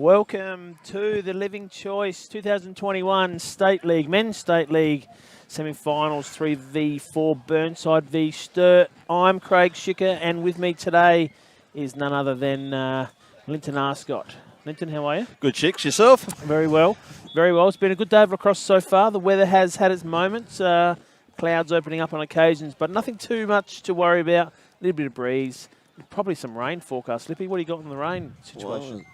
Welcome to the Living Choice 2021 State League, Men's State League semi-finals 3v4 Burnside v Sturt. I'm Craig Schicker, and with me today is none other than Linton Arscott. Linton, how are you? Good, Chicks. Yourself? Very well. Very well. It's been a good day across so far. The weather has had its moments. Clouds opening up on occasions, but nothing too much to worry about. A little bit of breeze. Probably some rain forecast. Slippy, what do you got in the rain situation? Well,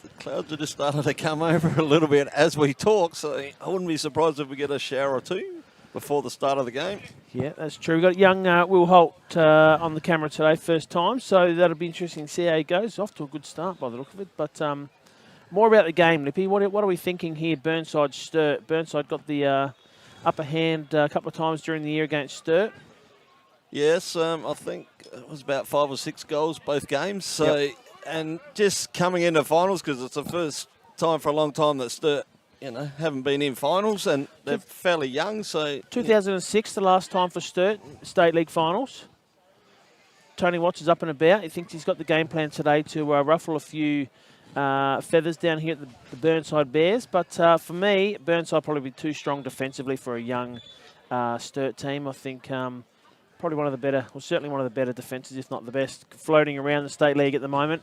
the clouds are just starting to come over a little bit as we talk, so I wouldn't be surprised if we get a shower or two before the start of the game. Yeah, that's true. We've got young Will Holt on the camera today, first time, so that'll be interesting to see how he goes. Off to a good start by the look of it. But more about the game, Lippy. What are we thinking here? Burnside, Sturt. Burnside got the upper hand a couple of times during the year against Sturt. Yes, I think it was about 5 or 6 goals both games. So, yep. And just coming into finals, because it's the first time for a long time that Sturt, haven't been in finals, and they're fairly young. So 2006, the last time for Sturt, State League finals. Tony Watts is up and about. He thinks he's got the game plan today to ruffle a few feathers down here at the Burnside Bears. But for me, Burnside probably be too strong defensively for a young Sturt team. I think probably one of the better, well, certainly one of the better defences, if not the best, floating around the State League at the moment.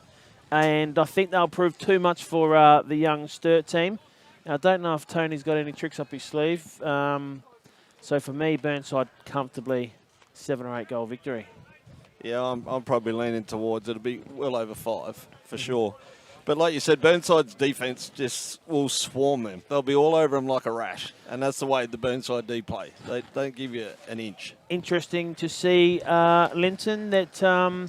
And I think they'll prove too much for the young Sturt team. Now, I don't know if Tony's got any tricks up his sleeve. So for me, Burnside comfortably 7 or 8 goal victory. Yeah, I'm probably leaning towards it'll be well over 5 for sure. But like you said, Burnside's defence just will swarm them. They'll be all over them like a rash. And that's the way the Burnside D play. They don't give you an inch. Interesting to see, Linton, that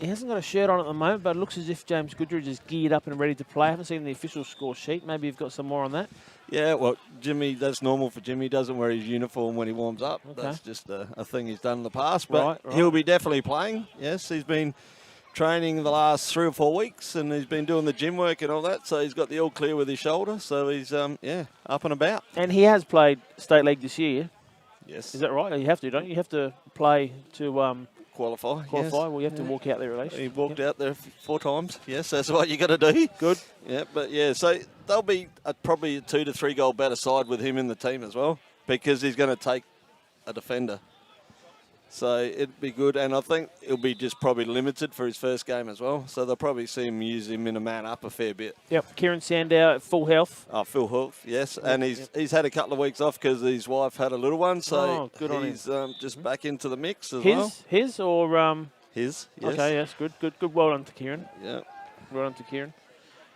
he hasn't got a shirt on at the moment, but it looks as if James Goodridge is geared up and ready to play. I haven't seen the official score sheet. Maybe you've got some more on that. Yeah, well, Jimmy, that's normal for Jimmy. He doesn't wear his uniform when he warms up. Okay. That's just a thing he's done in the past. But right. He'll be definitely playing. Yes, he's been training the last 3 or 4 weeks, and he's been doing the gym work and all that, so he's got the all clear with his shoulder, so he's up and about. And he has played State League this year. Yes. Is that right? You have to, don't you? You have to play to qualify. Yes. Well, you have to walk out there at least. He walked out there 4 times. Yes, that's what you got to do. Good. Yeah, but so they'll be probably a 2 to 3 goal better side with him in the team as well, because he's going to take a defender. So it'd be good, and I think he'll be just probably limited for his first game as well. So they'll probably see him use him in a man-up a fair bit. Yep, Kieran Sandow at full health. Oh, full health, yes. And he's had a couple of weeks off because his wife had a little one, so good on he's just back into the mix as well. His, yes. Okay, yes, good. Well done to Kieran. Yeah. Well done to Kieran.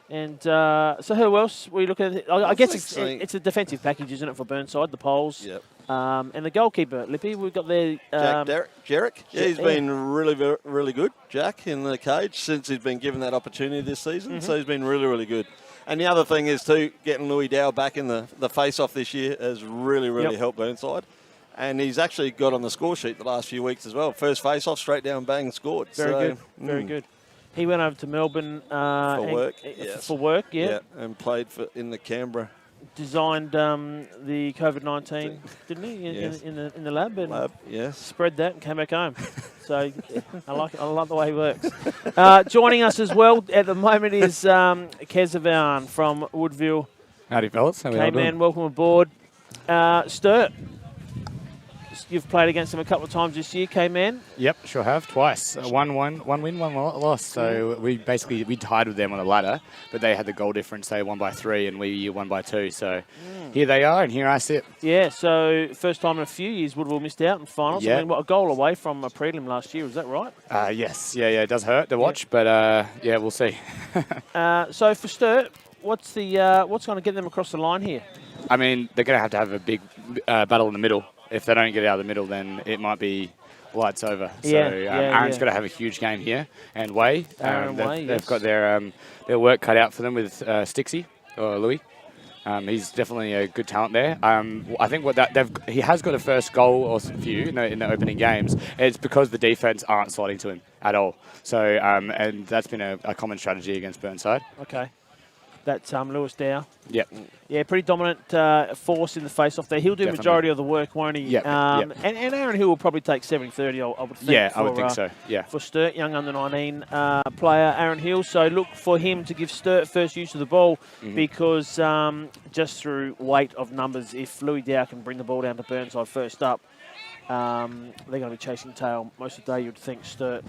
And so who else were you looking at? I guess it's a defensive package, isn't it, for Burnside, the poles? Yep. And the goalkeeper, Lippy, we've got there. Jarek. Yeah, he's been really, really good, Jack, in the cage since he's been given that opportunity this season. Mm-hmm. So he's been really, really good. And the other thing is, too, getting Louis Dow back in the face-off this year has really helped Burnside. And he's actually got on the score sheet the last few weeks as well. First face-off, straight down, bang, scored. Very good. He went over to Melbourne for work. For work, yeah, and played in the Canberra. Designed the COVID-19, didn't he? Yes. In the lab, and yes. Spread that and came back home. So I like it. I love the way he works. Joining us as well at the moment is Kezavan from Woodville. Howdy, fellas. How are you all doing? K-Man, welcome aboard. Sturt. You've played against them a couple of times this year, K-Man. Yep, sure have. Twice. One win, one loss. So we tied with them on the ladder, but they had the goal difference. They won by 3 and we won by 2. So here they are and here I sit. Yeah, so first time in a few years Woodville missed out in finals. Yeah. I mean, a goal away from a prelim last year, is that right? Yes. Yeah, it does hurt to watch, but we'll see. So for Sturt, what's going to get them across the line here? I mean, they're going to have a big battle in the middle. If they don't get out of the middle, then it might be lights over. Aaron's got to have a huge game here, and Way. They've got their work cut out for them with Stixie or Louis. He's definitely a good talent there. I think he has got a first goal or few in the opening games. It's because the defense aren't sliding to him at all. So and that's been a common strategy against Burnside. Okay. That Lewis Dow. Yep. Yeah, pretty dominant force in the face-off there. He'll do the majority of the work, won't he? Yep. And Aaron Hill will probably take 70-30, I would think. Yeah, I would think so, yeah. For Sturt, young under-19 player, Aaron Hill. So look for him to give Sturt first use of the ball because just through weight of numbers, if Louis Dow can bring the ball down to Burnside first up, they're going to be chasing tail most of the day, you'd think, Sturt.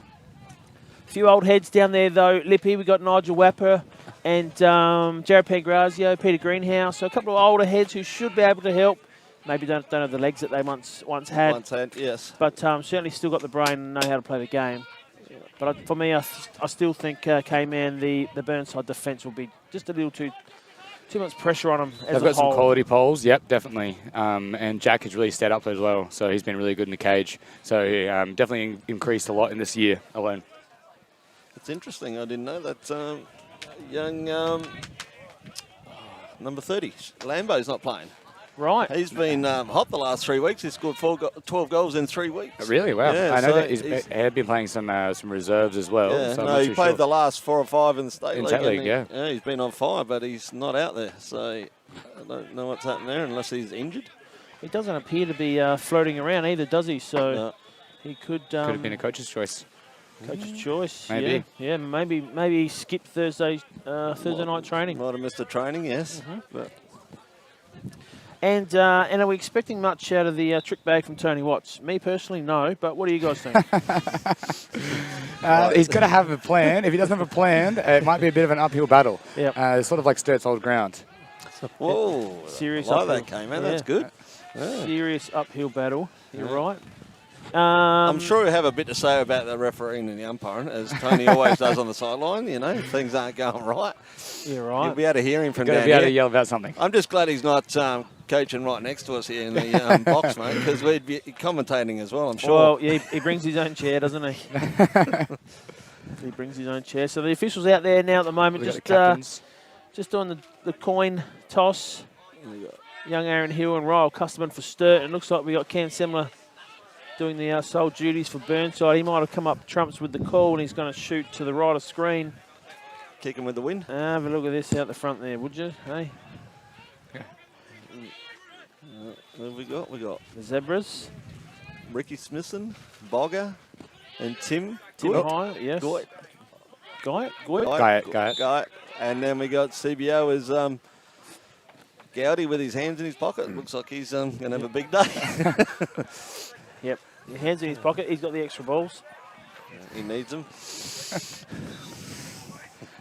A few old heads down there, though. Lippy, we've got Nigel Wapper and Jared Pangrazio, Peter Greenhouse. So a couple of older heads who should be able to help. Maybe don't have the legs that they once had. Once had, yes. But certainly still got the brain and know how to play the game. But for me, I still think K-Man, the Burnside defence will be just a little too much pressure on them as They've got some quality poles, yep, definitely. And Jack has really stepped up as well, so he's been really good in the cage. So definitely increased a lot in this year alone. It's interesting. I didn't know that young number 30, Lambo's not playing. Right. He's been hot the last 3 weeks. He's scored 12 goals in 3 weeks. Really? Wow. Yeah, I know that he had been playing some reserves as well. Yeah, so no, he played the last 4 or 5 in the State League. Yeah, he's been on fire, but he's not out there. So I don't know what's happening there unless he's injured. He doesn't appear to be floating around either, does he? So he could have been a coach's choice. Coach's choice. Maybe. Yeah, maybe he skipped Thursday night training. Might have missed the training, yes. But. And are we expecting much out of the trick bag from Tony Watts? Me personally, no. But what do you guys think? He's got to have a plan. If he doesn't have a plan, it might be a bit of an uphill battle. Yep. It's sort of like Sturt's old ground. Whoa. Serious uphill. uphill. That came out. That's good. Serious uphill battle. You're right. I'm sure he'll have a bit to say about the refereeing and the umpiring, as Tony always does on the sideline. You know, if things aren't going right. You're right. You'll be able to hear him from down down here. Got to be able here. to yell about something. I'm just glad he's not coaching right next to us here in the box, mate, because we'd be commentating as well, I'm sure. Well, yeah, he brings his own chair, doesn't he? He brings his own chair. So the officials out there now at the moment, just doing the coin toss. Young Aaron Hill and Ryle Custerman for Sturt. And it looks like we got Cam Semler doing the sole duties for Burnside. He might have come up trumps with the call, and he's going to shoot to the right of screen. Kick him with the wind. Have a look at this out the front there, would you? Hey. What have we got? We got The Zebras. Ricky Smithson, Bogger, and Tim. Hyatt, yes. Guy. And then we got CBO as Gowdy with his hands in his pocket. Looks like he's going to have a big day. Yep. Hands in his pocket. He's got the extra balls. He needs them.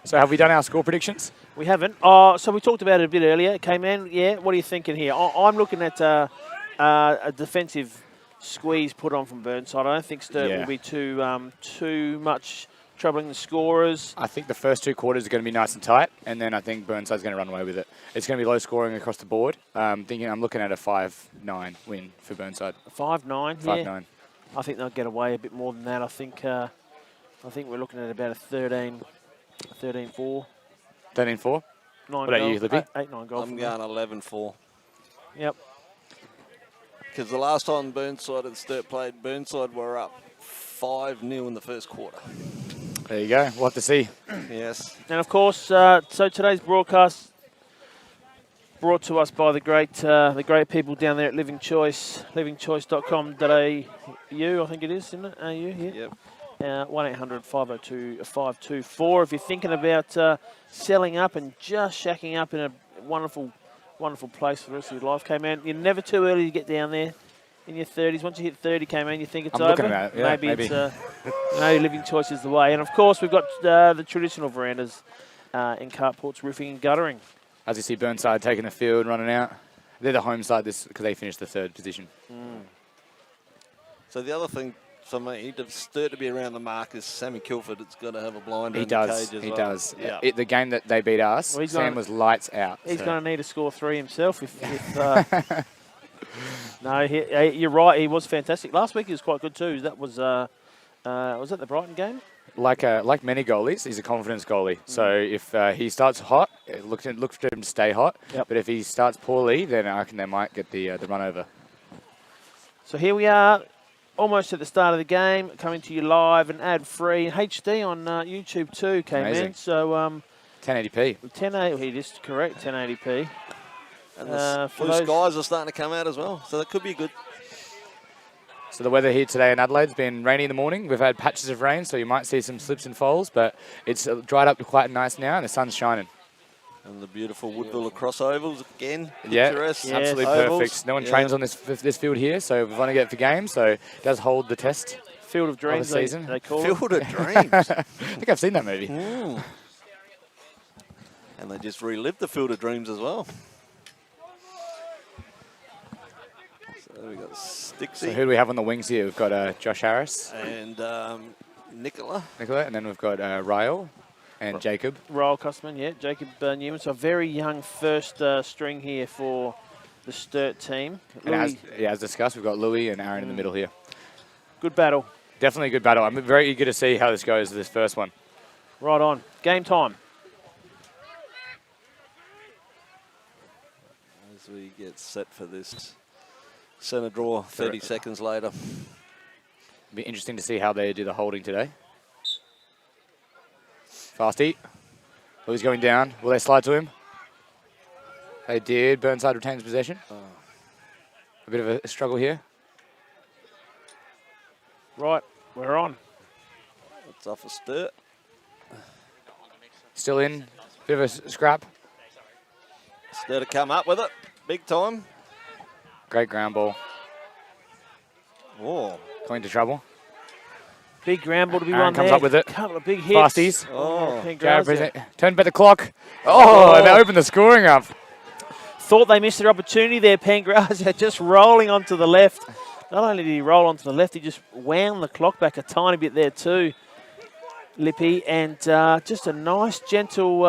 So have we done our score predictions? We haven't. So we talked about it a bit earlier. K-Man, yeah, what are you thinking here? I'm looking at a defensive squeeze put on from Burnside. I don't think Sturt will be too much troubling the scorers. I think the first 2 quarters are going to be nice and tight, and then I think Burnside's going to run away with it. It's going to be low scoring across the board. I'm looking at a 5-9 win for Burnside. 5-9, 5-9. I think they'll get away a bit more than that. I think we're looking at about a 13-4. 13-4? What about you, Lippy? 8-9 goals. I'm going 11-4. Yep. Because the last time Burnside and Sturt played, Burnside were up 5-0 in the first quarter. There you go. We'll have to see. Yes. And of course, so today's broadcast brought to us by the great people down there at Living Choice, livingchoice.com.au, I think it is, isn't it? AU here. Yep. 1-800-502-524. If you're thinking about selling up and just shacking up in a wonderful place for the rest of your life, K-Man, you're never too early to get down there in your 30s. Once you hit 30, K-Man, you think it's over. Looking at it. Yeah, maybe. It's Living Choice is the way. And of course, we've got the traditional verandas in carports, roofing and guttering. As you see Burnside taking the field, running out. They're the home side because they finished the 3rd position. So the other thing for me, to Sturt to be around the mark is Sammy Kilford. It's got to have a blinder in the cage as well. He does. Yeah. The game that they beat us, Sam was lights out. He's going to need to score 3 himself. No, you're right. He was fantastic. Last week he was quite good too. That was that the Brighton game? Like many goalies, he's a confidence goalie. So if he starts hot, look for him to stay hot. Yep. But if he starts poorly, then I reckon they might get the run over. So here we are, almost at the start of the game, coming to you live and ad-free, HD on YouTube too, K-Man. So 1080p. 1080, it is correct, 1080p. And the blue skies are starting to come out as well, so that could be good. So the weather here today in Adelaide's been rainy in the morning. We've had patches of rain, so you might see some slips and falls, but it's dried up quite nice now, and the sun's shining. And the beautiful Woodville crossovers again. Yeah, Picturesque. absolutely ovals. perfect. No one trains on this field here, so we've only got it for games, so it does hold the test. Field of Dreams, the season. they call Field it. of Dreams. I think I've seen that movie. And they just relived the Field of Dreams as well. So we got Stixie. So who do we have on the wings here? We've got Josh Harris. And Nicola. And then we've got Ryle and Jacob. Ryle Customan, yeah. Jacob Newman. So a very young first string here for the Sturt team. And as discussed, we've got Louis and Aaron in the middle here. Good battle. Definitely a good battle. I'm very eager to see how this goes, this first one. Right on. Game time. As we get set for this centre draw 30 seconds later. Be interesting to see how they do the holding today. Fasty. Louis going down. Will they slide to him? They did. Burnside retains possession. A bit of a struggle here. Right, we're on. It's off a Sturt. Still in. Bit of a scrap. Sturt to come up with it. Big time. Great ground ball. Oh. Going into trouble. Big ground ball to be Aaron run comes there. up with it. Couple of big hits. Fasties. Oh, Turn back the clock. Oh, and they open the scoring up. Thought they missed their opportunity there, Pangrazia, just rolling onto the left. Not only did he roll onto the left, he just wound the clock back a tiny bit there too, Lippy. And just a nice, gentle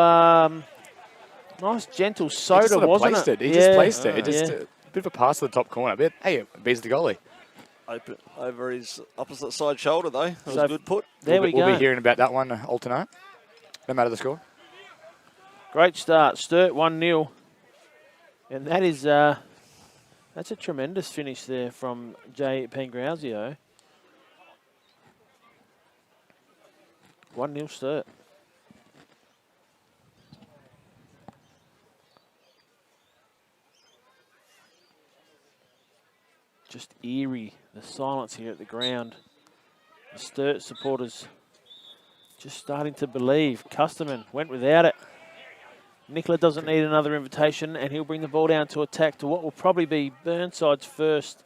soda, wasn't it? He just placed it. A bit of a pass to the top corner. Hey, it beats the goalie. Open over his opposite side shoulder, though. That was a good put. There we go. We'll be hearing about that one all tonight, no matter the score. Great start. Sturt 1-0. And that is, that's a tremendous finish there from Jay Pangrazio. 1-0 Sturt. Just eerie, the silence here at the ground. The Sturt supporters just starting to believe. Custerman went without it. Nicola doesn't need another invitation, and he'll bring the ball down to attack to what will probably be Burnside's first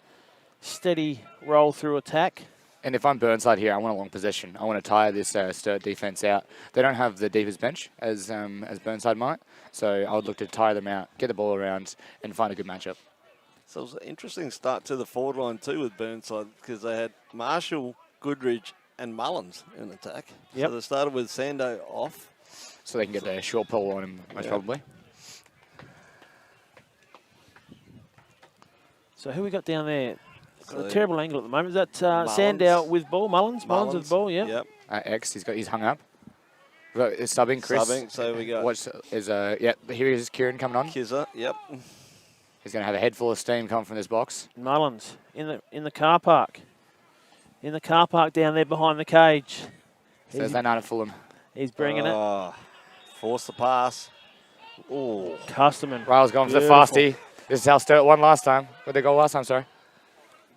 steady roll through attack. And if I'm Burnside here, I want a long possession. I want to tire this Sturt defense out. They don't have the deepest bench as Burnside might, so I would look to tire them out, get the ball around, and find a good matchup. So it was an interesting start to the forward line too with Burnside because they had Marshall, Goodridge, and Mullins in attack. Yep. So they started with Sando off. So they can get their short pull on him, most probably. So who we got down there? Got So a terrible angle at the moment. Is that Sandow with ball? Mullins with ball, yeah. Yep. X, he's hung up. We've got subbing, Chris. Subbing, so we got here is Kieran coming on. Kizza, yep. He's going to have a head full of steam coming from this box. Mullins in the car park. In the car park down there behind the cage. Thursday night at Fulham. He's bringing it. Force the pass. Oh, Custerman. Ryle's going for the fasty. This is how Sturt won last time. With the goal last time, sorry.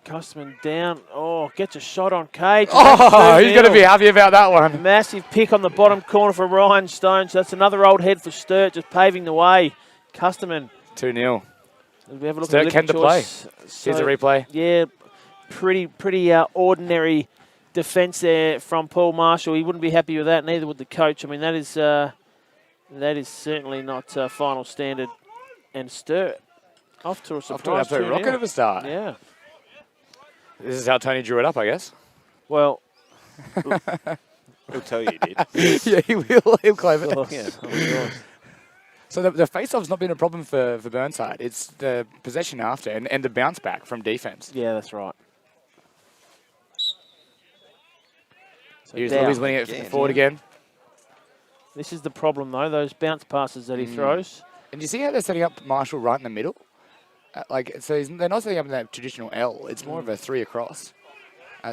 Custerman down. Oh, gets a shot on cage. Oh, he's going to be happy about that one. Massive pick on the bottom corner for Ryan Stone. So that's another old head for Sturt, just paving the way. Custerman. 2-0. We have a look Sturt at can to play. So, here's a replay. Yeah, pretty ordinary defence there from Paul Marshall. He wouldn't be happy with that, neither would the coach. I mean, that is certainly not final standard. And Sturt off to a surprise. Off to a rocket of a start. Yeah. This is how Tony drew it up, I guess. Well, he'll tell you he did. Yeah, he will. He'll claim it. yeah, of course. So the face-off's not been a problem for Burnside. It's the possession after and the bounce back from defence. Yeah, that's right. So Here's Louis winning it forward again. This is the problem, though, those bounce passes that he throws. And you see how they're setting up Marshall right in the middle? They're not setting up in that traditional L. It's more of a 3 across.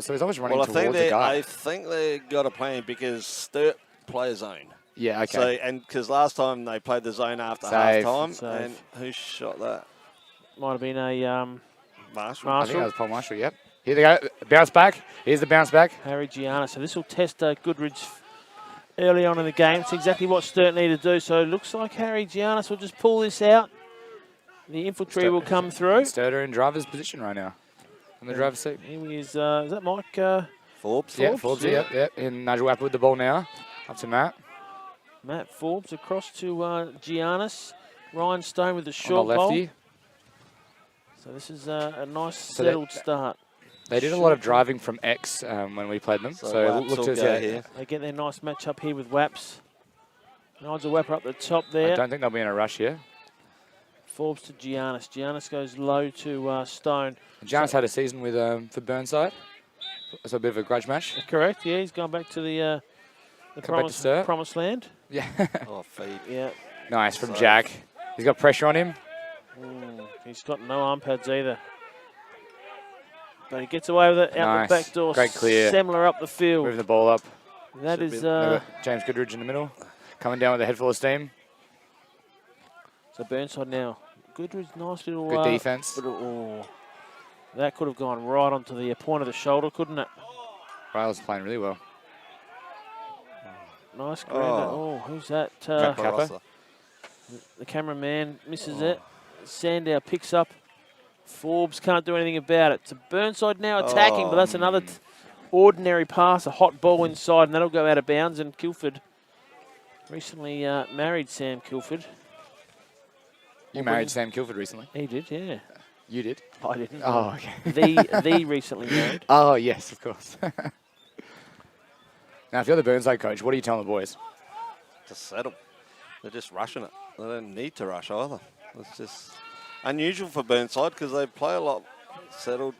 So he's always running towards the guy. I think they got a plan because Sturt play a zone. Yeah, okay. So, and because last time they played the zone after Save. half-time, Save. and who shot that? Might have been a Marshall. I think that was Paul Marshall, yep. Here they go. Bounce back. Here's the bounce back. Harry Gianna. So this will test Goodridge early on in the game. It's exactly what Sturt needed to do. So it looks like Harry Giannis will just pull this out. The infantry will come through. Sturter in driver's position right now. In the driver's seat. Here he is that Mike? Forbes. Yeah, Forbes, yep. And Nigel Apple with the ball now. Up to Matt. Matt Forbes across to Giannis. Ryan Stone with the On short the lefty. ball. So this is a nice settled start. They did a lot of driving from X when we played them. So look to here. They get their nice match up here with Waps. Nigel Wapper up the top there. I don't think they'll be in a rush here. Forbes to Giannis. Giannis goes low to Stone. Giannis had a season with for Burnside. It's a bit of a grudge match. Correct, yeah. He's gone back to the promised land. Yeah. Oh, feed. Yeah. Nice from Jack. He's got pressure on him. He's got no arm pads either. But he gets away with it out the back door. Great clear. Semler up the field. Moving the ball up. That is James Goodridge in the middle. Coming down with a head full of steam. So Burnside now. Goodridge, nice little... Good defense. That could have gone right onto the point of the shoulder, couldn't it? Ryle's playing really well. Nice ground. Who's that? Kappa. The cameraman misses it. Sandow picks up. Forbes can't do anything about it. So Burnside now attacking, but that's another ordinary pass, a hot ball inside, and that'll go out of bounds. And Kilford recently married Sam Kilford. You married Sam Kilford recently? He did, yeah. You did? I didn't. Oh, okay. The recently married. Oh, yes, of course. Now, if you're the Burnside coach, what are you telling the boys? Just settle. They're just rushing it. They don't need to rush either. It's just unusual for Burnside because they play a lot settled.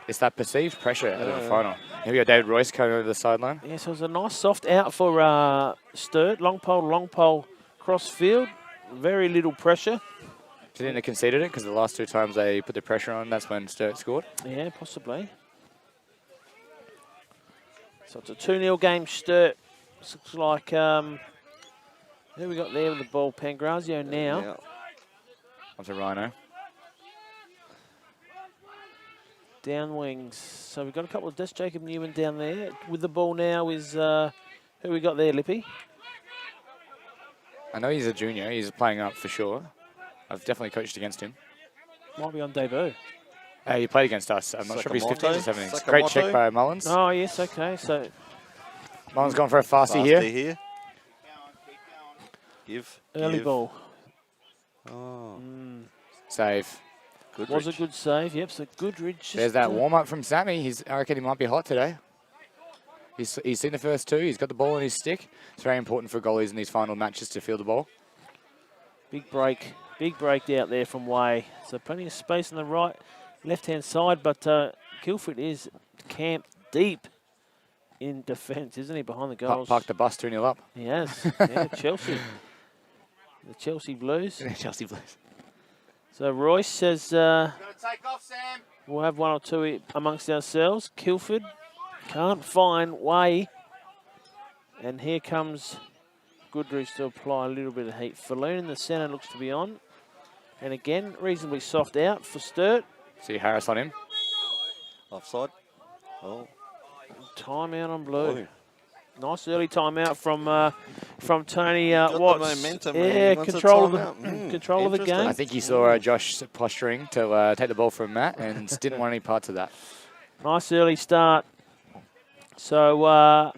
It's that perceived pressure at the final. Here we go, David Royce coming over the sideline. Yeah, so it was a nice soft out for Sturt. Long pole, cross field. Very little pressure. Do you think they conceded it because the last two times they put the pressure on, that's when Sturt scored? Yeah, possibly. So it's a 2-0 game, Sturt. Looks like, who we got there with the ball? Pangrazio now. Yeah. Up to Rhino. Down wings. So we've got a couple of Des Jacob Newman down there. With the ball now is, who we got there, Lippy? I know he's a junior. He's playing up for sure. I've definitely coached against him. Might be on debut. He played against us. I'm not sure if he's 15s or 17s. Sakamoto. Great check by Mullins. Oh, yes, okay. So Mullins gone for a fasty here. Early ball. Oh. Save. Goodridge. Was a good save, yep. So Goodridge. There's that warm-up from Sammy. I reckon he might be hot today. He's seen the first two. He's got the ball in his stick. It's very important for goalies in these final matches to feel the ball. Big break out there from Way. So plenty of space on the right, left-hand side, but Guildford is camped deep in defence, isn't he, behind the goals? Parked the bus 2-0 up. He has. Yeah, Chelsea. The Chelsea Blues. Chelsea Blues. So Royce says take off, Sam. we'll have one or two amongst ourselves. Kilford can't find Way. And here comes Goodridge to apply a little bit of heat. Falloon in the centre looks to be on. And again, reasonably soft out for Sturt. See Harris on him. Offside. Oh. Timeout on blue. Oh. Nice early timeout from Tony Got Watts. the momentum. Yeah, Wants a control of timeout. control of the game. I think he saw Josh posturing to take the ball from Matt and didn't want any parts of that. Nice early start. So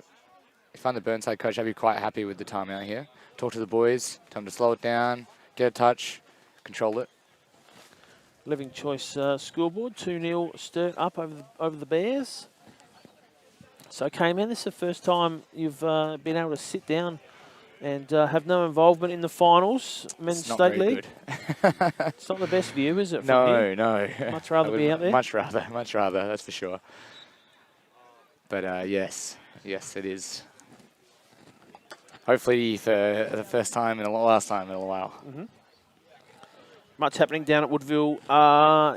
If I'm the Burnside coach, I'd be quite happy with the timeout here. Talk to the boys, tell them to slow it down, get a touch, control it. Living Choice scoreboard, 2-0 Sturt up over the Bears. So, K-Man, this is the first time you've been able to sit down and have no involvement in the finals, Men's State League. It's not the best view, is it? No. Much rather be out there? Much rather, that's for sure. But yes, it is. Hopefully for the first time and the last time in a while. Mm-hmm. Much happening down at Woodville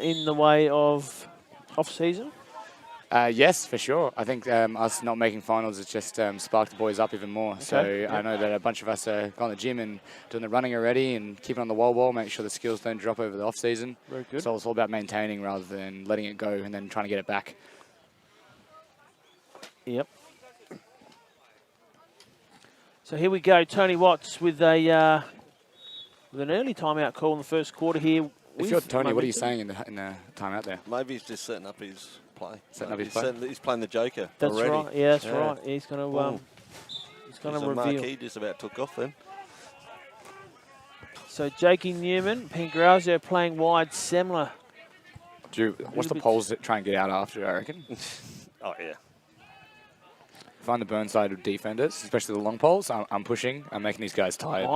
in the way of off-season? Yes, for sure. I think us not making finals has just sparked the boys up even more. Okay. So yep. I know that a bunch of us are going to the gym and doing the running already and keeping on the wall, make sure the skills don't drop over the off-season. Very good. So it's all about maintaining rather than letting it go and then trying to get it back. Yep. So here we go, Tony Watts with an early timeout call in the first quarter here. If you're Tony, what are you saying in the timeout there? Maybe he's just setting up his play. He's playing the Joker. That's already. right. Yeah, that's right. He's going to reveal. Marquee just about took off then. So Jakey Newman, Pangrazio playing wide, Semler. What's the polls that try and get out after, I reckon? Oh, yeah. find the Burnside defenders, especially the long poles. I'm pushing. I'm making these guys tired.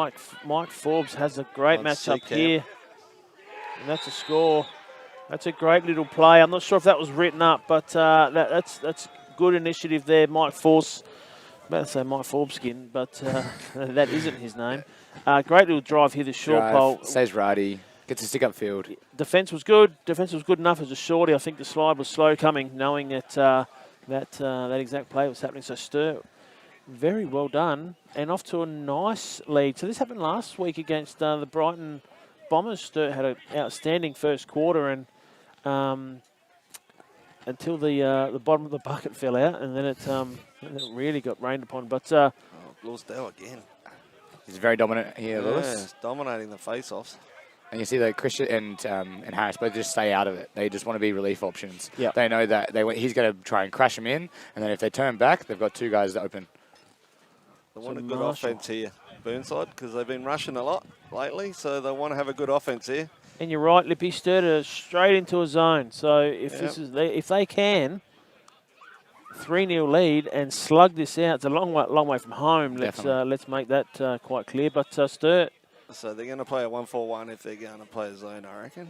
Mike Forbes has a great match up here. And that's a score. That's a great little play. I'm not sure if that was written up, but that's good initiative there. Mike Forbes. I'm about to say Mike Forbeskin, but that isn't his name. Great little drive here, the short pole. Stays righty. Gets a stick up field. Defence was good. Defence was good enough as a shorty. I think the slide was slow coming, knowing that that exact play was happening. So Sturt, very well done. And off to a nice lead. So this happened last week against the Brighton Bombers. Sturt had an outstanding first quarter, and until the bottom of the bucket fell out, and then it really got rained upon. But Lewis Dow again. He's very dominant here, Lewis. He's dominating the face-offs. And you see that Christian and Harris both just stay out of it. They just want to be relief options. Yep. They know that he's going to try and crash them in, and then if they turn back, they've got two guys to open. They want a good offense here, Burnside, because they've been rushing a lot lately, so they want to have a good offense here. And you're right, Lippy, Sturt straight into a zone. So if they can 3-0 lead and slug this out, it's a long way from home. Let's make that quite clear. But Sturt. So they're going to play a 1-4-1 if they're going to play a zone, I reckon.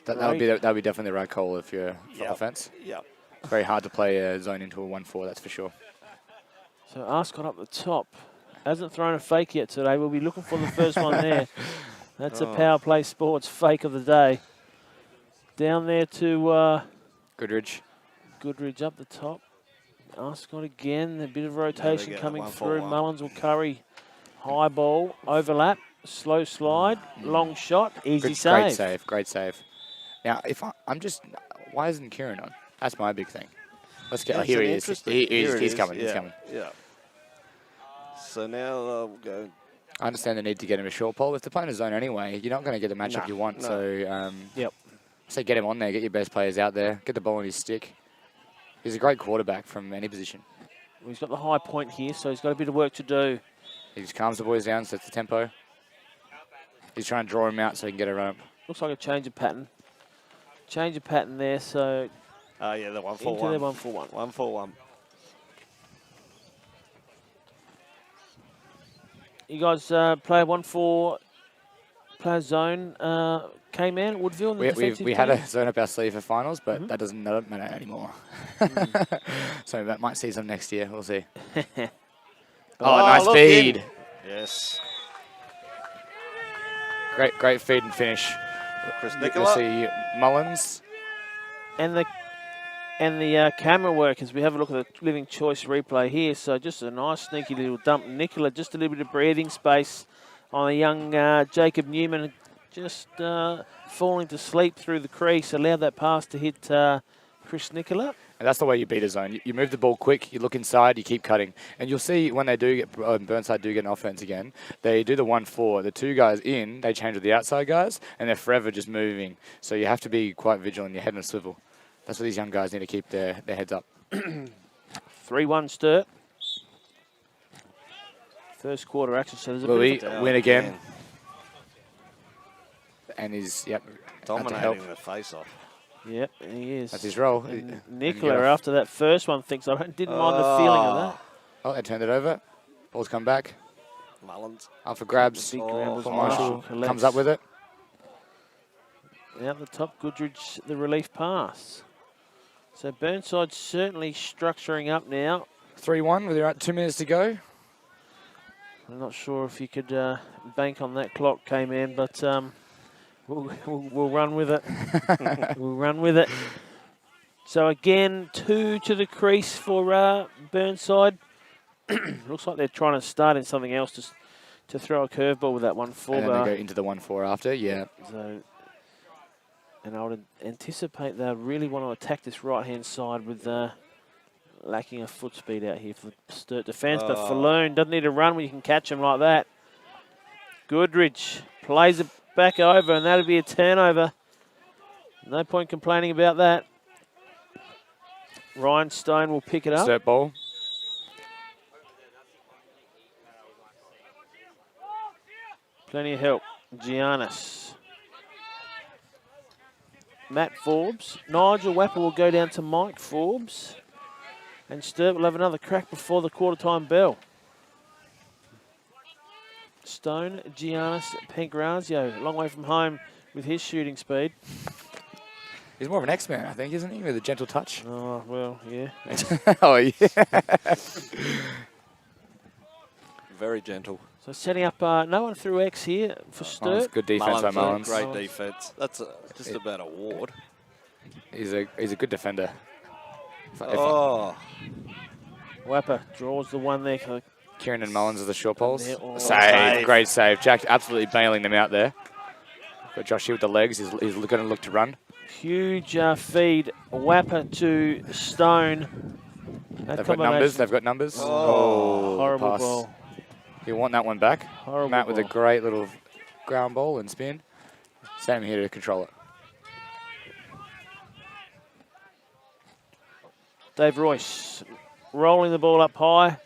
That'll be definitely the right call if you're for offense. Yep. It's very hard to play a zone into a 1-4, that's for sure. So Ascot up the top. Hasn't thrown a fake yet today. We'll be looking for the first one there. That's a Power Play Sports fake of the day. Down there to Goodridge. Goodridge up the top. Ascot again. A bit of rotation coming through. Mullins will curry. High ball. Overlap. Slow slide. Long shot. Easy save. Great save. Now, why isn't Kieran on? That's my big thing. Let's get. Here he is. He's coming. Yeah. He's coming. Yeah. So now they'll go. I understand the need to get him a short pole. If they're playing a zone anyway, you're not going to get the matchup you want. No. So, say get him on there, get your best players out there, get the ball on his stick. He's a great quarterback from any position. Well, he's got the high point here, so he's got a bit of work to do. He just calms the boys down, sets the tempo. He's trying to draw him out so he can get a run up. Looks like a change of pattern. Change of pattern there, so... the 1-4-1. Into their 1-4-1. 1-4-1. You guys play 1-4, play zone. K-Man, Woodville, we had a zone up our sleeve for finals, but that doesn't matter anymore. So that might see some next year. We'll see. Nice feed. In. Yes. Great feed and finish. Chris You'll Nicola. see Mullins. And the camera work as we have a look at the living choice replay here. So just a nice sneaky little dump. Nicola, just a little bit of breathing space on a young Jacob Newman, just falling to sleep through the crease. Allowed that pass to hit Chris Nicola. And that's the way you beat a zone. You move the ball quick, you look inside, you keep cutting. And you'll see when they do get, Burnside do get an offense again, they do the 1-4. The two guys in, they change with the outside guys, and they're forever just moving. So you have to be quite vigilant, your head on a swivel. That's what these young guys need to keep their heads up. 3-1 Sturt. First quarter action, so there's a bit of win again. And he's, dominating the face-off. Yep, he is. That's his role. Nicola, after that first one, thinks, I didn't mind the feeling of that. Oh, they turned it over. Ball's come back. Mullins. Up for grabs. Marshall comes up with it. Out the top, Goodridge, the relief pass. So Burnside certainly structuring up now. 3-1 with around 2 minutes to go. I'm not sure if you could bank on that clock, K-Man, but we'll run with it. We'll run with it. So again, 2 to the crease for Burnside. Looks like they're trying to start in something else to throw a curveball with that 1-4. And then they go into the 1-4 after, yeah. So, and I would anticipate they really want to attack this right-hand side with lacking a foot speed out here for the Sturt defence. But Falloon doesn't need to run when you can catch him like that. Goodridge plays it back over, and that'll be a turnover. No point complaining about that. Ryan Stone will pick it up. Sturt ball. Plenty of help. Giannis. Matt Forbes. Nigel Wapper will go down to Mike Forbes. And Sturt will have another crack before the quarter-time bell. Stone, Giannis, Pancrazio, a long way from home with his shooting speed. He's more of an X-Man, I think, isn't he, with a gentle touch? Oh, well, yeah. Oh, yeah. Very gentle. So setting up, no one through X here for Sturt. Good defense by Mullins. Great defense. That's just about a ward. He's a good defender. Oh. Wapper draws the one there. Kieran and Mullins are the short poles. Save. Great save. Jack absolutely bailing them out there. But Josh here with the legs. He's going to look to run. Huge feed. Wapper to Stone. They've got numbers. They've got numbers. Oh, horrible pass. ball. You want that one back. Horrible Matt with ball. a great little ground ball and spin. Sam here to control it. Dave Royce rolling the ball up high,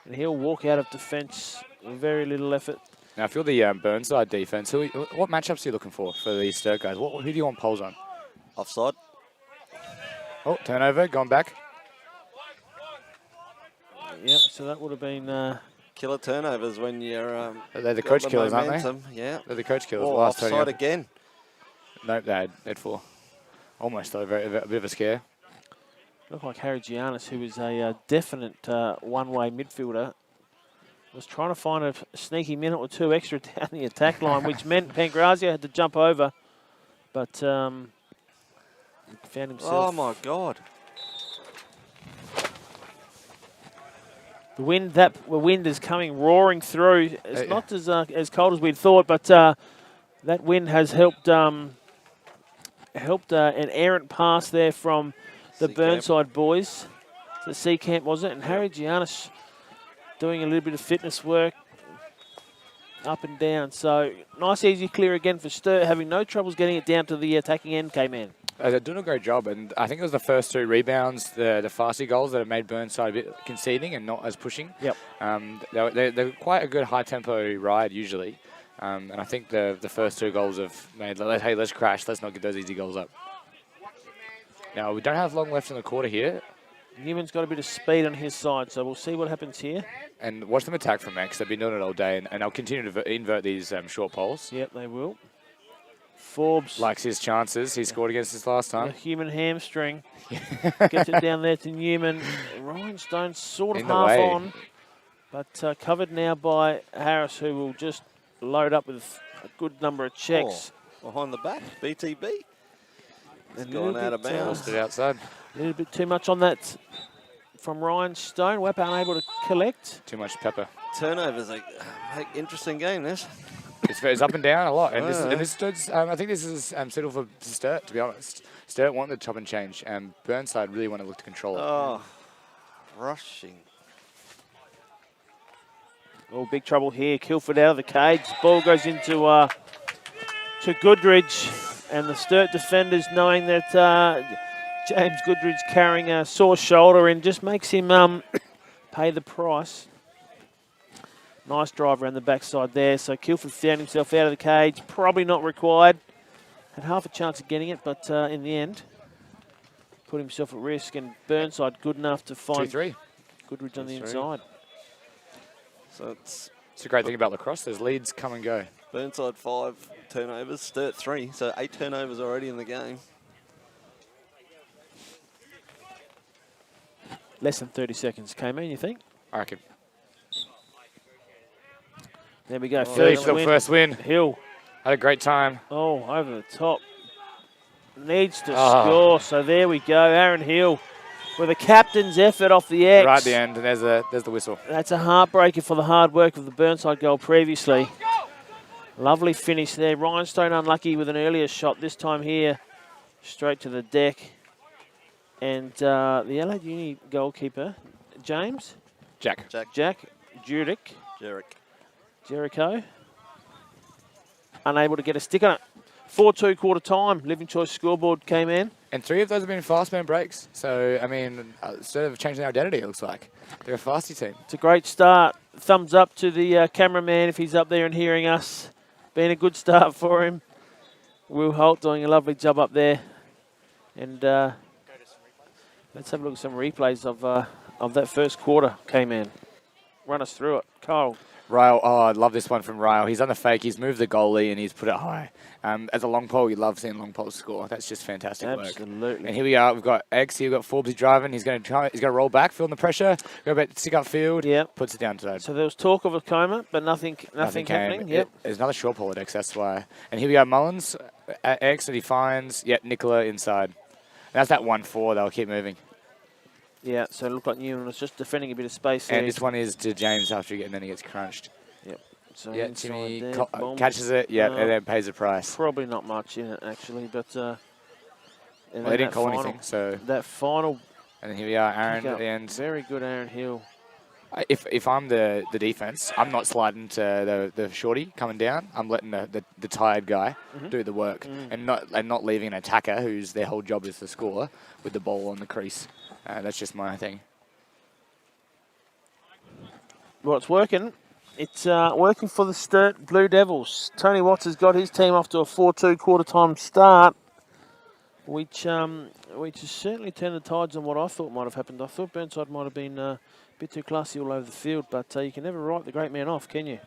and he'll walk out of defence with very little effort. Now, if you're the Burnside defence, what matchups are you looking for these Sturt guys? Who do you want poles on? Offside. Oh, turnover, gone back. Yep, so that would have been... Killer turnovers when you're... They're the coach killers, aren't they? Yeah. They're the coach killers. Oh, offside again. Nope, they had 4. Almost, though, a bit of a scare. Looked like Harry Giannis, who was a definite one-way midfielder, was trying to find a sneaky minute or two extra down the attack line, which meant Pancrazio had to jump over, but found himself... Oh, my God. The wind is coming roaring through. It's not as cold as we'd thought, but that wind has helped an errant pass there from the Burnside boys. The C camp, was it? And Harry Giannis doing a little bit of fitness work up and down. So nice easy clear again for Sturt, having no troubles getting it down to the attacking end, K-Man. They're doing a great job, and I think it was the first 2 rebounds, the Farsi goals, that have made Burnside a bit conceding and not as pushing. Yep. They're quite a good high-tempo ride usually, and I think the first 2 goals have made, hey, let's crash, let's not get those easy goals up. Now, we don't have long left in the quarter here. Newman's got a bit of speed on his side, so we'll see what happens here. And watch them attack from X. They've been doing it all day, and they'll continue to invert these short poles. Yep, they will. Forbes likes his chances. He scored against us last time. A human hamstring. Gets it down there to Newman. Ryan Stone sort of half on, but covered now by Harris, who will just load up with a good number of checks. Oh, behind the back, BTB. It's gone out of bounds. Stood outside. A little bit too much on that from Ryan Stone. Wapper unable to collect. Too much pepper. Turnovers, interesting game, this. It's up and down a lot, and I think this is suitable for Sturt, to be honest. Sturt want the chop and change, and Burnside really want to look to control it. Oh, rushing. Oh, big trouble here. Kilford out of the cage. Ball goes into to Goodridge, and the Sturt defenders, knowing that James Goodridge carrying a sore shoulder, and just makes him pay the price. Nice drive around the backside there. So Kilford found himself out of the cage. Probably not required. Had half a chance of getting it, but in the end, put himself at risk. And Burnside good enough to find 2-3. Goodridge on the inside. So it's a great thing about lacrosse. There's leads come and go. Burnside 5 turnovers, Sturt 3. So 8 turnovers already in the game. Less than 30 seconds came in, you think? I reckon. There we go. First win. Hill. Had a great time. Oh, over the top. needs to score. So there we go. Aaron Hill with a captain's effort off the X. Right at the end, and there's the whistle. That's a heartbreaker for the hard work of the Burnside goal previously. Lovely finish there. Rhinestone unlucky with an earlier shot. This time here, straight to the deck. And the Adelaide Uni goalkeeper, James? Jack Jericho. Unable to get a stick on it. 4-2 quarter time. Living Choice scoreboard came in. And 3 of those have been fast man breaks. So, I mean, sort of changing their identity, it looks like. They're a fasty team. It's a great start. Thumbs up to the cameraman if he's up there and hearing us. Been a good start for him. Will Holt doing a lovely job up there. And let's have a look at some replays of that first quarter came in. Run us through it. Kyle. Ryle, I love this one from Ryle. He's done the fake, he's moved the goalie, and he's put it high. As a long pole, you love seeing long poles score. That's just fantastic work. Absolutely. And here we are. We've got X. Here we've got Forbes driving. He's going to roll back, feeling the pressure. Go back, stick up field. Yep. Puts it down to that. So there was talk of a coma, but nothing happening. Yep. There's another short pole at X. That's why. And here we are, Mullins at X, and he finds Nicola inside. And that's that 1-4. They'll keep moving. Yeah. So it looked like Newman was just defending a bit of space there. And this one is to James after and then he gets crunched. Yep. So Timmy catches it, and then pays the price. Probably not much in it, actually, but... well, they didn't call anything, so... That final... And then here we are, Aaron at the end. Very good, Aaron Hill. If I'm the defense, I'm not sliding to the shorty coming down. I'm letting the tired guy do the work and not leaving an attacker whose their whole job is to score with the ball on the crease. That's just my thing. Well, it's working. It's working for the Sturt Blue Devils. Tony Watts has got his team off to a 4-2 quarter-time start, which has certainly turned the tides on what I thought might have happened. I thought Burnside might have been a bit too classy all over the field, but you can never write the great man off, can you?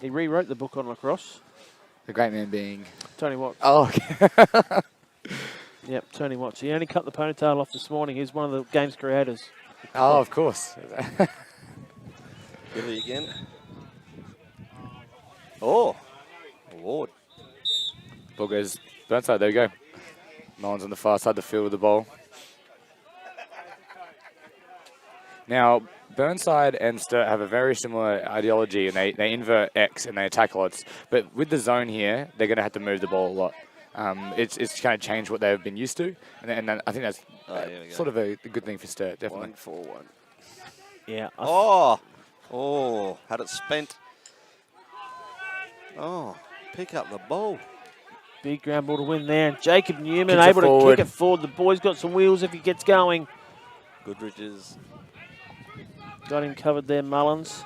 He rewrote the book on lacrosse. The great man being? Tony Watts. Oh, okay. Yep, Tony Watts. He only cut the ponytail off this morning. He's one of the game's creators. Oh, of course. Billy again. Oh, Lord. Ball goes Burnside. There we go. Mullins on the far side of the field with the ball. Now, Burnside and Sturt have a very similar ideology, and they invert X and they attack lots. But with the zone here, they're going to have to move the ball a lot. It's kind of changed what they've been used to, and I think that's sort of a good thing for Sturt, definitely. 1-4-1. Yeah. Had it spent. Oh, pick up the ball. Big ground ball to win there. And Jacob Newman able to kick it forward. The boy's got some wheels if he gets going. Goodridge's. Got him covered there, Mullins.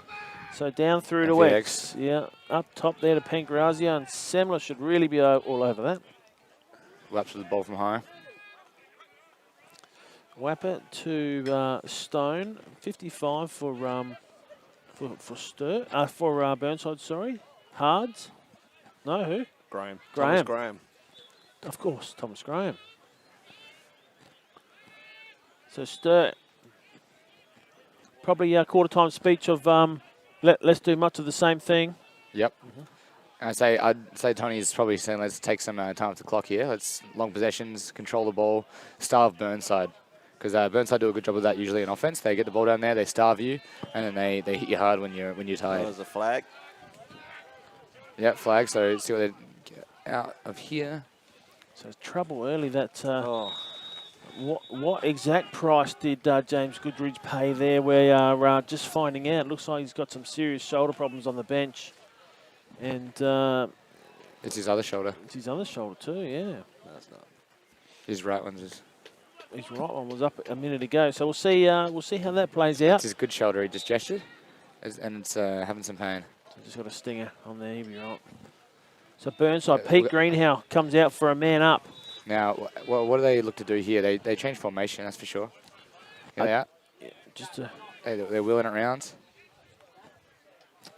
So down through to X. Yeah, up top there to Pancrazia, and Semler should really be all over that. Laps with the ball from high. Wapper to Stone. 55 for Burnside, sorry. Hards. No, who? Graham. Graham. Thomas Graham. Of course, Thomas Graham. So Sturt. Probably a quarter-time speech of let's do much of the same thing. Yep. I'd say Tony's probably saying let's take some time off the clock here. Let's long possessions, control the ball, starve Burnside. Because Burnside do a good job of that usually in offense. They get the ball down there, they starve you, and then they hit you hard when you're tired. There's a flag. Yep, flag. So see what they get out of here. So trouble early. That what exact price did James Goodridge pay there? We are just finding out. Looks like he's got some serious shoulder problems on the bench, and it's his other shoulder. It's his other shoulder too. Yeah. No, it's not. His right one's his right one was up a minute ago. So we'll see how that plays out. It's his good shoulder. He just gestured, and it's having some pain. So just got a stinger on there. He'll be right. So Burnside, Pete Greenhow comes out for a man up. Now, what do they look to do here? They change formation, that's for sure. Get out. Yeah, they're wheeling it around.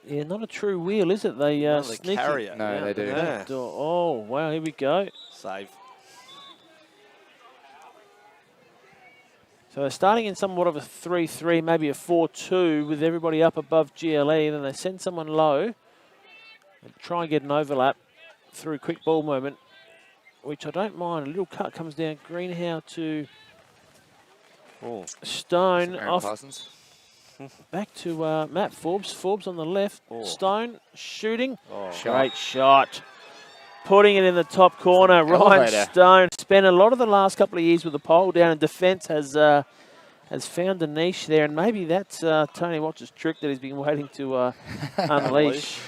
Yeah, not a true wheel, is it? They sneak carry it. No, they do. Yeah. Oh, wow, here we go. Save. So they're starting in somewhat of a 3-3, maybe a 4-2 with everybody up above GLE. Then they send someone low and try and get an overlap through quick ball moment. which I don't mind. A little cut comes down. Greenhow to Stone. Off. Parsons. Back to Matt Forbes. Forbes on the left. Stone shooting. Great shot. Putting it in the top corner. Ryan Stone spent a lot of the last couple of years with the pole down, and defence has found a niche there, and maybe that's Tony Watts' trick that he's been waiting to unleash.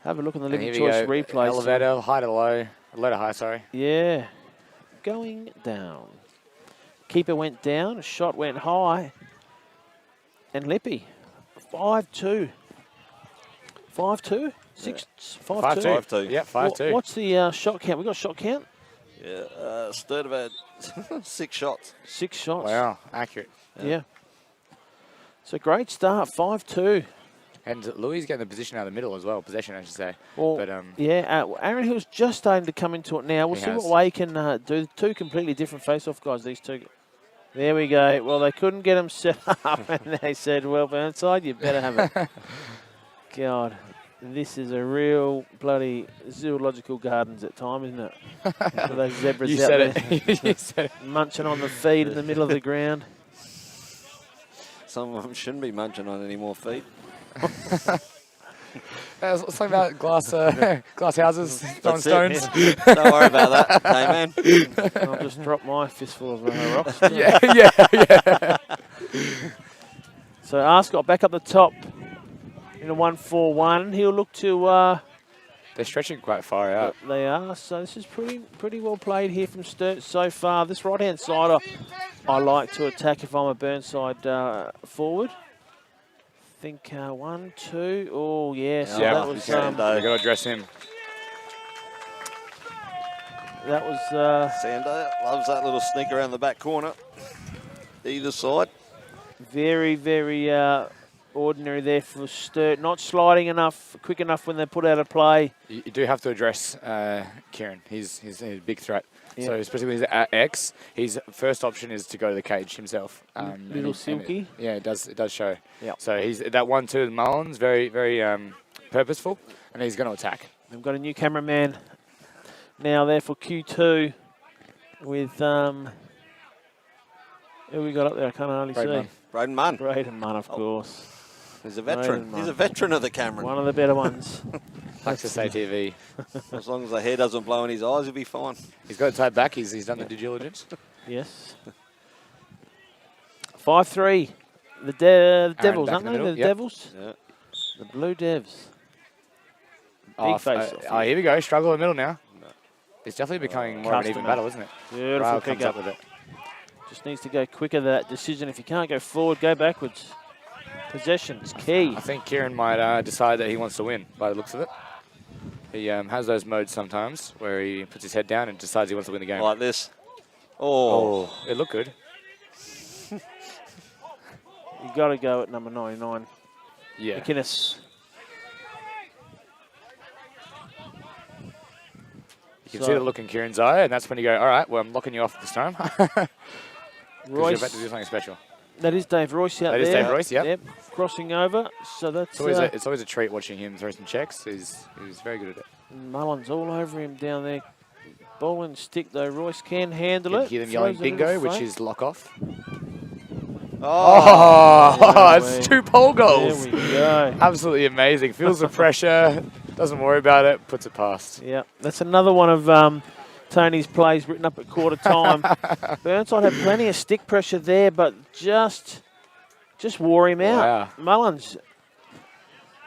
Have a look on the living choice replay. Elevator, high to low. Low to high, sorry. Yeah. Going down. Keeper went down. A shot went high. And Lippy. 5-2. 5-2? 6? 5-2? 5-2. Yeah, 5-2. What's the shot count? We got shot count? Yeah, Sturt have had 6 shots. 6 shots. Wow, accurate. Yeah. It's a great start, 5-2. And Louis is getting the position out of the middle as well, possession, I should say. Well, but, Aaron Hill's just starting to come into it now. We'll see what Way can do. 2 completely different face-off guys, these two. There we go. Well, they couldn't get them set up, and they said, well, Burnside, you better have it. God, this is a real bloody zoological gardens at time, isn't it? For those zebras you out said there. it. You said it. Munching on the feed in the middle of the ground. Some of them shouldn't be munching on any more feet. Something about glass houses, throwing stones. Yeah. Don't worry about that. Hey, man. I'll just drop my fistful of rocks. yeah. So Arscott back up the top in a 1-4-1. He'll look to... They're stretching quite far out. They are. So this is pretty well played here from Sturt so far. This right-hand side I like to attack if I'm a Burnside forward. I think 1, 2. Oh, yeah. So that was... You've got to address him. That was... Sando loves that little sneak around the back corner. Either side. Very, very ordinary there for Sturt. Not sliding enough, quick enough when they put out a play. You do have to address Kieran. He's a big threat. Yep. So especially with his X, his first option is to go to the cage himself. Little silky. It does show. Yep. So he's that 1-2 with Mullins, very, very purposeful, and he's going to attack. We've got a new cameraman now there for Q2 with who we got up there? I can't hardly see. Braden Munn. Braden Munn, of course. He's a veteran. He's a veteran of the Cameron. One of the better ones. Likes to say TV. As long as the hair doesn't blow in his eyes, he'll be fine. He's got it tied back. He's done the due diligence. Yes. 5-3. The Devils, aren't they? The Yep. Devils? Yeah. The Blue Devs. Big face off. Here we go. Struggle in the middle now. It's definitely becoming more of an even Customer. battle, isn't it? Beautiful Ryle pick comes up. up with it. Just needs to go quicker, that decision. If you can't go forward, go backwards. Possession's key. I think Kieran might decide that he wants to win by the looks of it. He has those modes sometimes where he puts his head down and decides he wants to win the game. Like this. Oh. It looked good. You've got to go at number 99. Yeah. McInnes. You can see the look in Kieran's eye, and that's when you go, all right, well, I'm locking you off this time. Because you're about to do something special. That is Dave Royce out there. That is Dave Royce, yep. Crossing over. So that's... It's always a treat watching him throw some checks. He's very good at it. Mullins all over him down there. Ball and stick, though. Royce can handle it. Hear them yelling bingo, which is lock off. Oh, it's 2 pole goals. There we go. Absolutely amazing. Feels the pressure, doesn't worry about it, puts it past. Yeah, that's another one of Tony's plays written up at quarter time. Burnside had plenty of stick pressure there, but just wore him out. Wow. Mullins,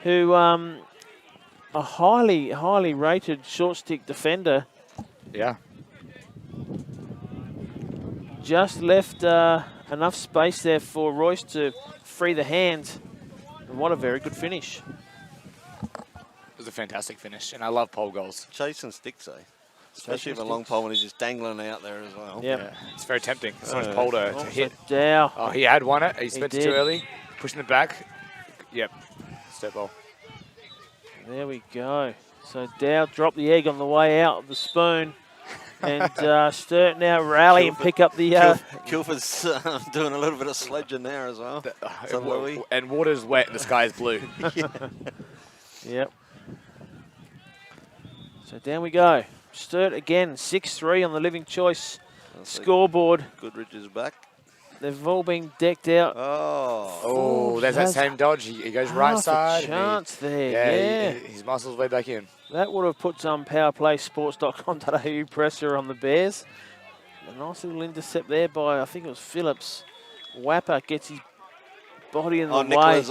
who a highly rated short stick defender. Yeah. Just left enough space there for Royce to free the hands. And what a very good finish. It was a fantastic finish, and I love pole goals. Chasing sticks, eh? Especially with a long pole when he's just dangling out there as well. Yep. Yeah. It's very tempting. So much pole to hit. Dow. Oh, he had won it. He spent it too early. Pushing it back. Yep. Step ball. There we go. So Dow dropped the egg on the way out of the spoon. And Sturt now rally and pick up the... Kilford's doing a little bit of sledging there as well. And water's wet and the sky is blue. Yep. So down we go. Sturt again, 6-3 on the Living Choice scoreboard. Goodrich is back. They've all been decked out. Oh, there's that same dodge. He goes right side. Chance there, His muscles way back in. That would have put some powerplaysports.com.au pressure on the Bears. A nice little intercept there by, I think it was Phillips. Wapper gets his body in the way.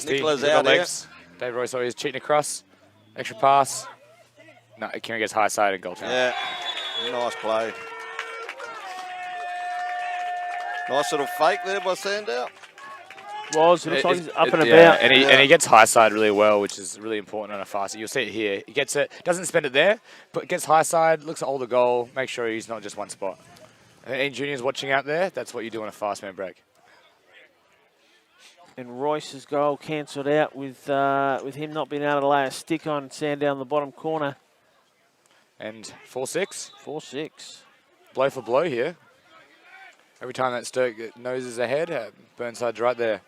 Nicholas out legs. Dave Royce always cheating across. Extra pass. No, Kieran gets high side and goal chance. Yeah, nice play. Nice little fake there by Sandow. It looks like he's up and about. And he gets high side really well, which is really important on a fast. You'll see it here. He gets it, doesn't spend it there, but gets high side, looks at all the goal, make sure he's not just one spot. And juniors watching out there, that's what you do on a fast man break. And Royce's goal cancelled out with him not being able to lay a stick on Sandow in the bottom corner. And 4-6. 4-6. Blow for blow here. Every time that Sturt noses ahead, Burnside's right there.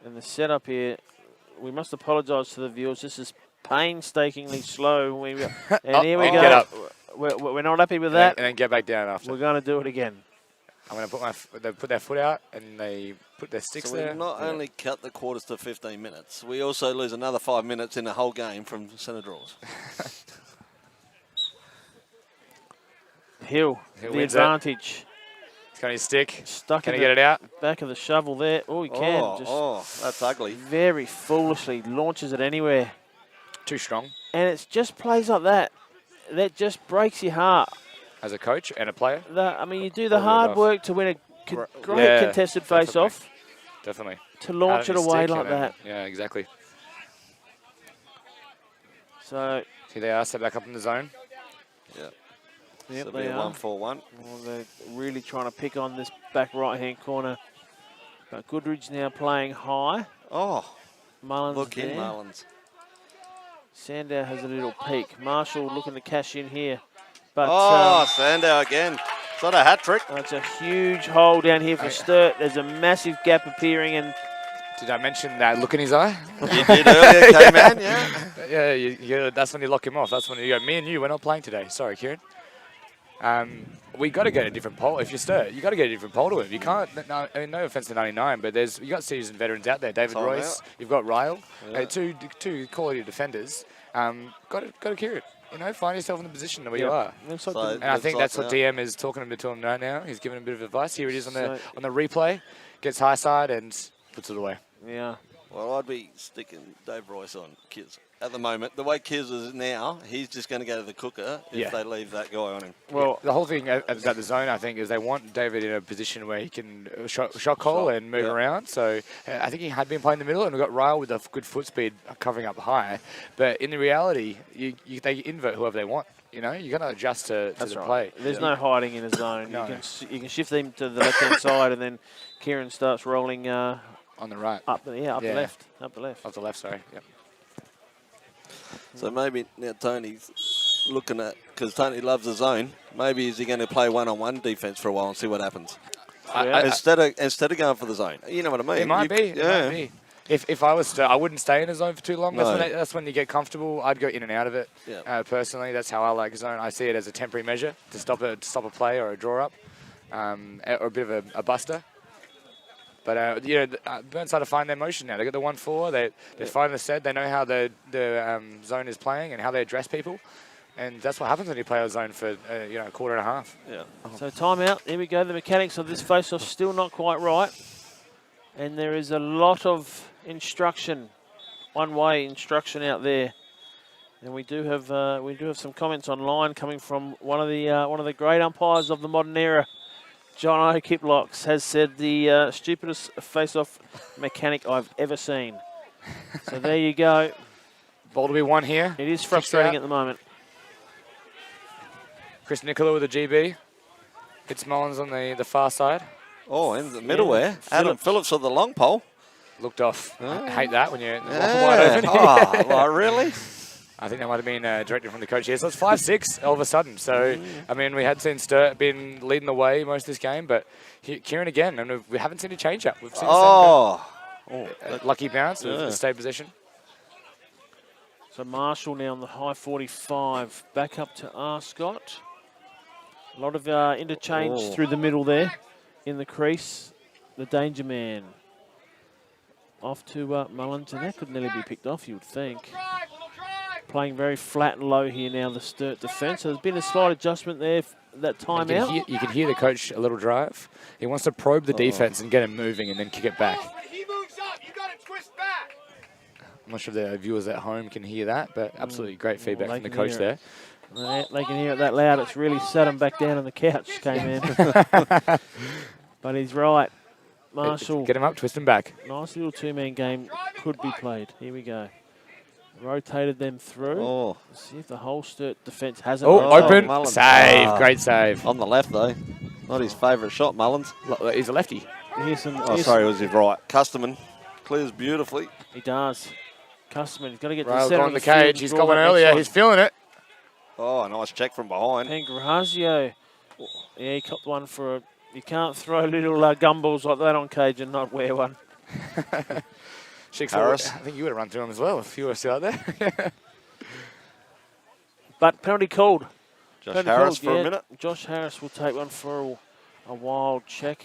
And the setup here, we must apologise to the viewers. This is painstakingly slow. And here we go. Get up. We're not happy with that. And then get back down after. We're going to do it again. I'm going to they put their foot out and they put their sticks there. So we not only cut the quarters to 15 minutes, we also lose another 5 minutes in the whole game from centre draws. Hill the advantage. He's got his stick. Can he get it out? Back of the shovel there. Oh, he can. That's ugly. Very foolishly launches it anywhere. Too strong. And it's just plays like that. That just breaks your heart. As a coach and a player? You do the hard work to win a great contested face-off. Definitely. To launch it away like that. Yeah, exactly. So here they are, set back up in the zone. Yeah. Yep, they are. 1-4-1. Well, they're really trying to pick on this back right-hand corner. But Goodridge now playing high. Mullins look there. in Mullins. Sandow has a little peek. Marshall looking to cash in here. But Sandow again. It's not a hat-trick. It's a huge hole down here for Sturt. There's a massive gap appearing. And did I mention that look in his eye? You did earlier, K-Man, yeah. Yeah, that's when you lock him off. That's when you go, me and you, we're not playing today. Sorry, Kieran. We got to get a different pole. If you're Sturt, you got to get a different pole to him. You can't. No offense to 99, but you got seasoned veterans out there. David Royce, you've got Ryle, two quality defenders. Got to carry it. Find yourself in the position where you are. And I think that's what DM is talking to him right now. He's giving him a bit of advice. Here it is on the replay. Gets high side and puts it away. Yeah. Well, I'd be sticking Dave Royce on Kiz. At the moment, the way Kiz is now, he's just going to go to the cooker if they leave that guy on him. Well, the whole thing about the zone, I think, is they want David in a position where he can shot call and move around. So I think he had been playing the middle, and we got Ryle with a good foot speed covering up high. But in the reality, they invert whoever they want. You got to adjust to the play. There's no hiding in a zone. No. You can shift them to the left-hand side, and then Kieran starts rolling on the right. Up the left. Up the left. Off the left, sorry. Yep. So maybe now Tony's looking at, because Tony loves the zone, maybe is he going to play one-on-one defence for a while and see what happens? Instead of going for the zone. You know what I mean? It might be. If I was I wouldn't stay in a zone for too long. That's when you get comfortable. I'd go in and out of it. Personally, that's how I like a zone. I see it as a temporary measure to stop a play or a draw up, or a bit of a buster. But Burnside to find their motion now. They got the 1-4. They find the set. They know how the zone is playing and how they address people, and that's what happens when you play a zone for a quarter and a half. Yeah. So timeout. Here we go. The mechanics of this face-off still not quite right, and there is a lot of instruction, one-way instruction out there. And we do have some comments online coming from one of the great umpires of the modern era. John O'Kiplocks has said the stupidest face-off mechanic I've ever seen. So there you go. Ball to be won here. It is frustrating at the moment. Chris Nicola with a GB. Hits Mullins on the far side. Oh, in the middle there. Adam Phillips with the long pole. Looked off. I hate that when you're wide open. Well, really? I think that might have been directed from the coach here. So it's 5-6 all of a sudden. So, we had seen Sturt been leading the way most of this game, but Kieran again, and we haven't seen a change-up. We've seen the same lucky bounce, stay possession. So Marshall now on the high 45. Back up to Arscott. A lot of interchange through the middle there in the crease. The danger man. Off to Mullins, and that could nearly be picked off, you would think. Playing very flat and low here now, the Sturt defence. So there's been a slight adjustment there, that time out. You can hear the coach a little drive. He wants to probe the defence and get him moving and then kick it back. When he moves up, you got to twist back. I'm not sure if the viewers at home can hear that, but absolutely great feedback from the coach there. They can hear it that loud. It's really sat him back down on the couch, K-Man. But he's right. Marshall. Get him up, twist him back. Nice little two-man game could be played. Here we go. Rotated them through. Let's see if the whole Sturt defence has it. Open. Mullins. Save. Great save. On the left, though. Not his favourite shot, Mullins. He's a lefty. Sorry, it was his right. Custerman clears beautifully. He does. Custerman, he's got to get to the Rail centre on of the field cage. and He's draw got one that next earlier. one. He's feeling it. Oh, a nice check from behind. Pangrazio. Yeah, he copped one for a... You can't throw little gumballs like that on cage and not wear one. Harris. I think you would have run through him as well if you were still out there. But penalty called. Josh Penalty Harris called, for a minute. Josh Harris will take one for a wild check.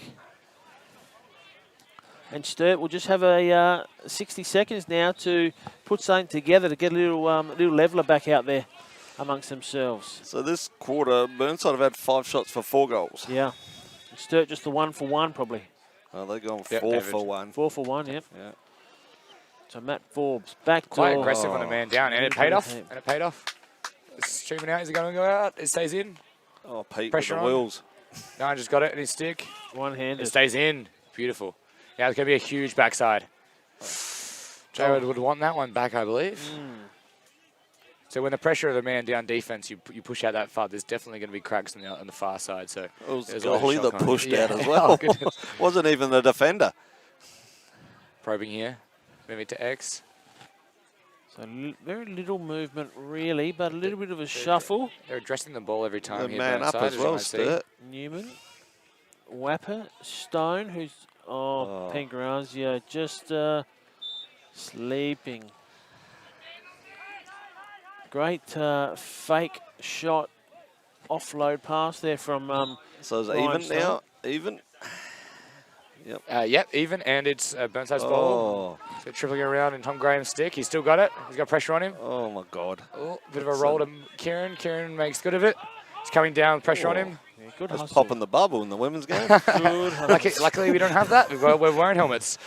And Sturt will just have a 60 seconds now to put something together to get a little leveller back out there amongst themselves. So this quarter, Burnside have had 5 shots for 4 goals. Yeah. And Sturt just the 1 for 1 probably. Oh, they're going Yep, 4 average. for 1. 4 for 1, yep. Yeah. So Matt Forbes back to... Quite aggressive on the man down, and it paid off. Heap. And it paid off. It's streaming out. Is it going to go out? It stays in. Oh, Pete Pressure with the on. wheels. No, just got it in his stick. One-handed. It stays in. Beautiful. Yeah, it's going to be a huge backside. Jared would want that one back, I believe. So when the pressure of the man down defense, you push out that far, there's definitely going to be cracks on the far side. So It was there's always a Golly shot that coming. pushed out as Oh, well. goodness. Wasn't even the defender. Probing here. Moving to X. So very little movement really, but a little bit of a shuffle. They're addressing the ball every time. The here, man up Burnside, as well, you might see. Sturt. Newman, Wapper, Stone, who's Pangrazio just sleeping. Great fake shot, offload pass there from. So it's Ryan even now. Even. Yep, even, and it's Burnside's ball. So tripling around in Tom Graham's stick. He's still got it. He's got pressure on him. Oh my God. Oh, bit of a roll to Kieran. Kieran makes good of it. He's coming down, pressure on him. Yeah, good That's hustle. popping the bubble in the women's game. Good hustle. Luckily, we don't have that. We're wearing helmets.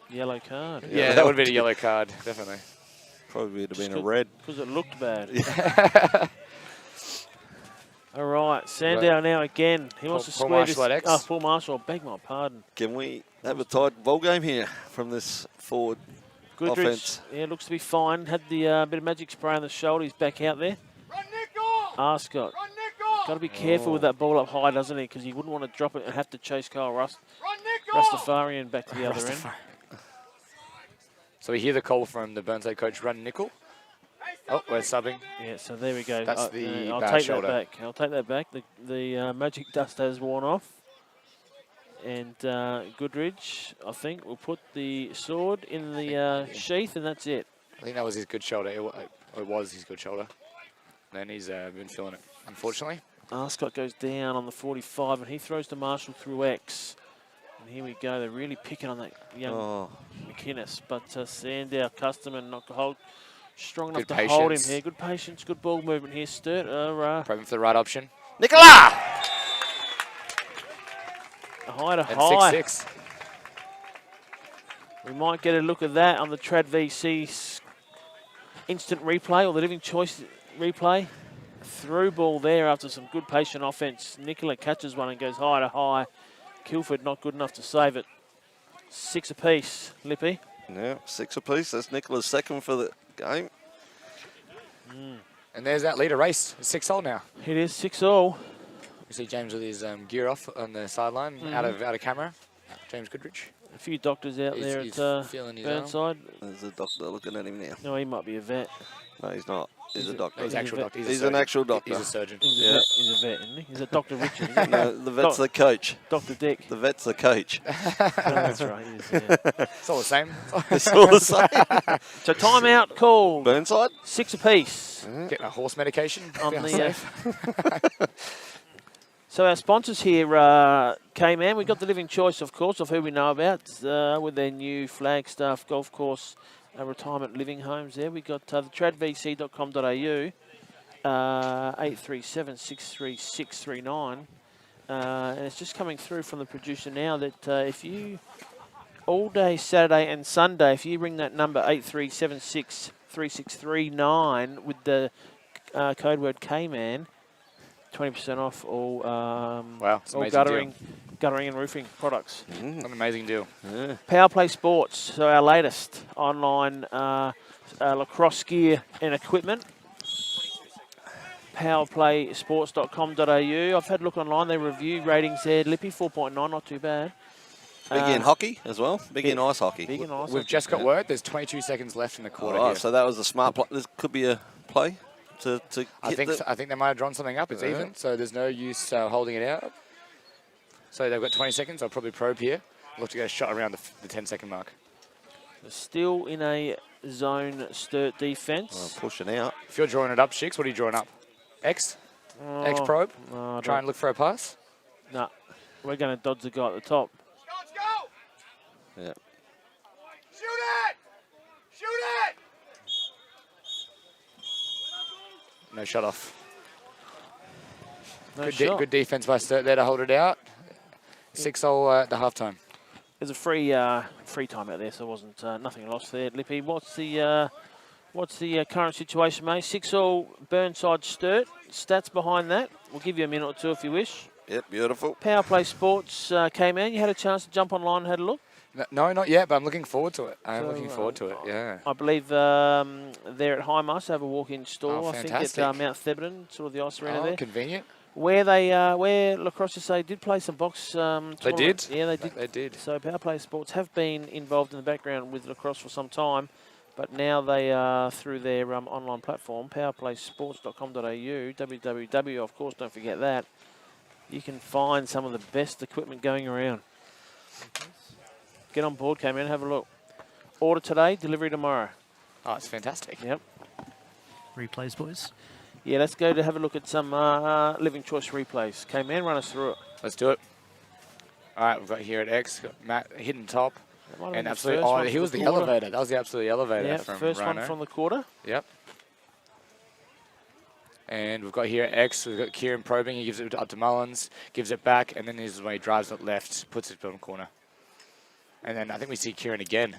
Yellow card. Yeah, that would have been a yellow card, definitely. Probably would have been a red. Because it looked bad. All right, Sandow now again. He wants to Paul square this. Marshall at X. Oh, Paul Marshall, beg my pardon. Can we have a tight ball game here from this forward Goodrich, offense? yeah, looks to be fine. Had the bit of magic spray on the shoulder. He's back out there. Run nickel! Arscott. Run nickel! Got to be careful with that ball up high, doesn't he? Because he wouldn't want to drop it and have to chase Kyle Run nickel! Rastafarian back to the other end. So we hear the call from the Burnside coach, run nickel. Oh, we're subbing. Yeah, so there we go. That's the I'll bad take shoulder. that back. I'll take that back. The magic dust has worn off. And Goodrich, I think, will put the sword in the sheath, and that's it. I think that was his good shoulder. It was his good shoulder. Then he's been feeling it, unfortunately. Arscott goes down on the 45, and he throws to Marshall through X. And here we go. They're really picking on that young McInnes. But Sandow, Custerman, not to hold, strong enough Good to hold him patience. here. Good patience, good ball movement here. Sturt, Probing for the right option. Nicola! high to And high. 6-6. We might get a look at that on the Trad VC instant replay or the living choice replay. Through ball there after some good patient offense. Nicola catches one and goes high to high. Kilford not good enough to save it. 6 apiece, Lippy. Yeah, 6 apiece. That's Nicola's second for the game. And there's that leader race. It's 6-all now. It is 6-all. You see James with his gear off on the sideline, out of camera. James Goodrich. A few doctors out there He's at feeling his arm. Burnside. There's a doctor looking at him now. No, he might be a vet. No, he's not. He's a doctor. He's an actual doctor. He's an actual doctor. He's a surgeon. He's a vet, isn't he? He's a Dr. Richard, isn't he? No, the vet's the coach. Dr. Dick. The vet's the coach. That's right, he is, yeah. It's all the same. It's all the same. So timeout called. Burnside? 6 apiece. Getting a horse medication. On Feeling the, safe. So our sponsors here, K-Man, we've got the Living Choice, of course, of who we know about with their new Flagstaff Golf Course retirement living homes there. We've got the tradvc.com.au, 837-63639. And it's just coming through from the producer now that if you, all day Saturday and Sunday, if you ring that number 837-63639 with the code word K-Man, 20% off all, wow, all guttering and roofing products. An amazing deal. Yeah. Power Play Sports, so our latest online lacrosse gear and equipment. powerplaysports.com.au. I've had a look online, their review ratings there. Lippy 4.9, not too bad. Big in hockey as well. Big in ice hockey. Big in ice We've hockey. just got word. There's 22 seconds left in the quarter Oh, here. so that was a smart play. This could be a play to I think they might have drawn something up. It's even, so there's no use holding it out. So they've got 20 seconds. I'll probably probe here. Look to get a shot around the 10-second mark. Still in a zone Sturt defence. pushing out. If you're drawing it up, Shix, what are you drawing up? X? X probe? Try and look for a pass? No, we're going to dodge the guy at the top. Let's go! Yeah. Shoot it! Shoot it! No shot off. No shot. Good defense by Sturt there to hold it out. 6-all at the halftime. There's a free time out there, so it wasn't nothing lost there. Lippy, what's the current situation, mate? 6-all Burnside Sturt. Stats behind that. We'll give you a minute or two if you wish. Yep, beautiful. Power Play Sports came in. You had a chance to jump online and had a look? No, not yet, but I'm looking forward to it. Yeah. I believe they're at High Mast. They have a walk-in store. Oh, I think fantastic. at Mount Theberton, sort of the ice arena there. Convenient. Where Lacrosse SA did play some box. They did? Yeah, they did. They did. So Power Play Sports have been involved in the background with lacrosse for some time, but now they are through their online platform, powerplaysports.com.au, www, of course, don't forget that. You can find some of the best equipment going around. Get on board, Cameron, have a look. Order today, delivery tomorrow. Oh, it's fantastic. Yep. Replays, boys. Yeah, let's go to have a look at some Living Choice replays. Cameron, run us through it. Let's do it. All right, we've got here at X, got Matt hidden top. And absolutely, he was the elevator. That was the absolute elevator yeah, from first Rhino. one from the quarter. Yep. And we've got here at X, we've got Kieran probing. He gives it up to Mullins, gives it back, and then this is when he drives it left, puts it bottom corner. And then I think we see Kieran again.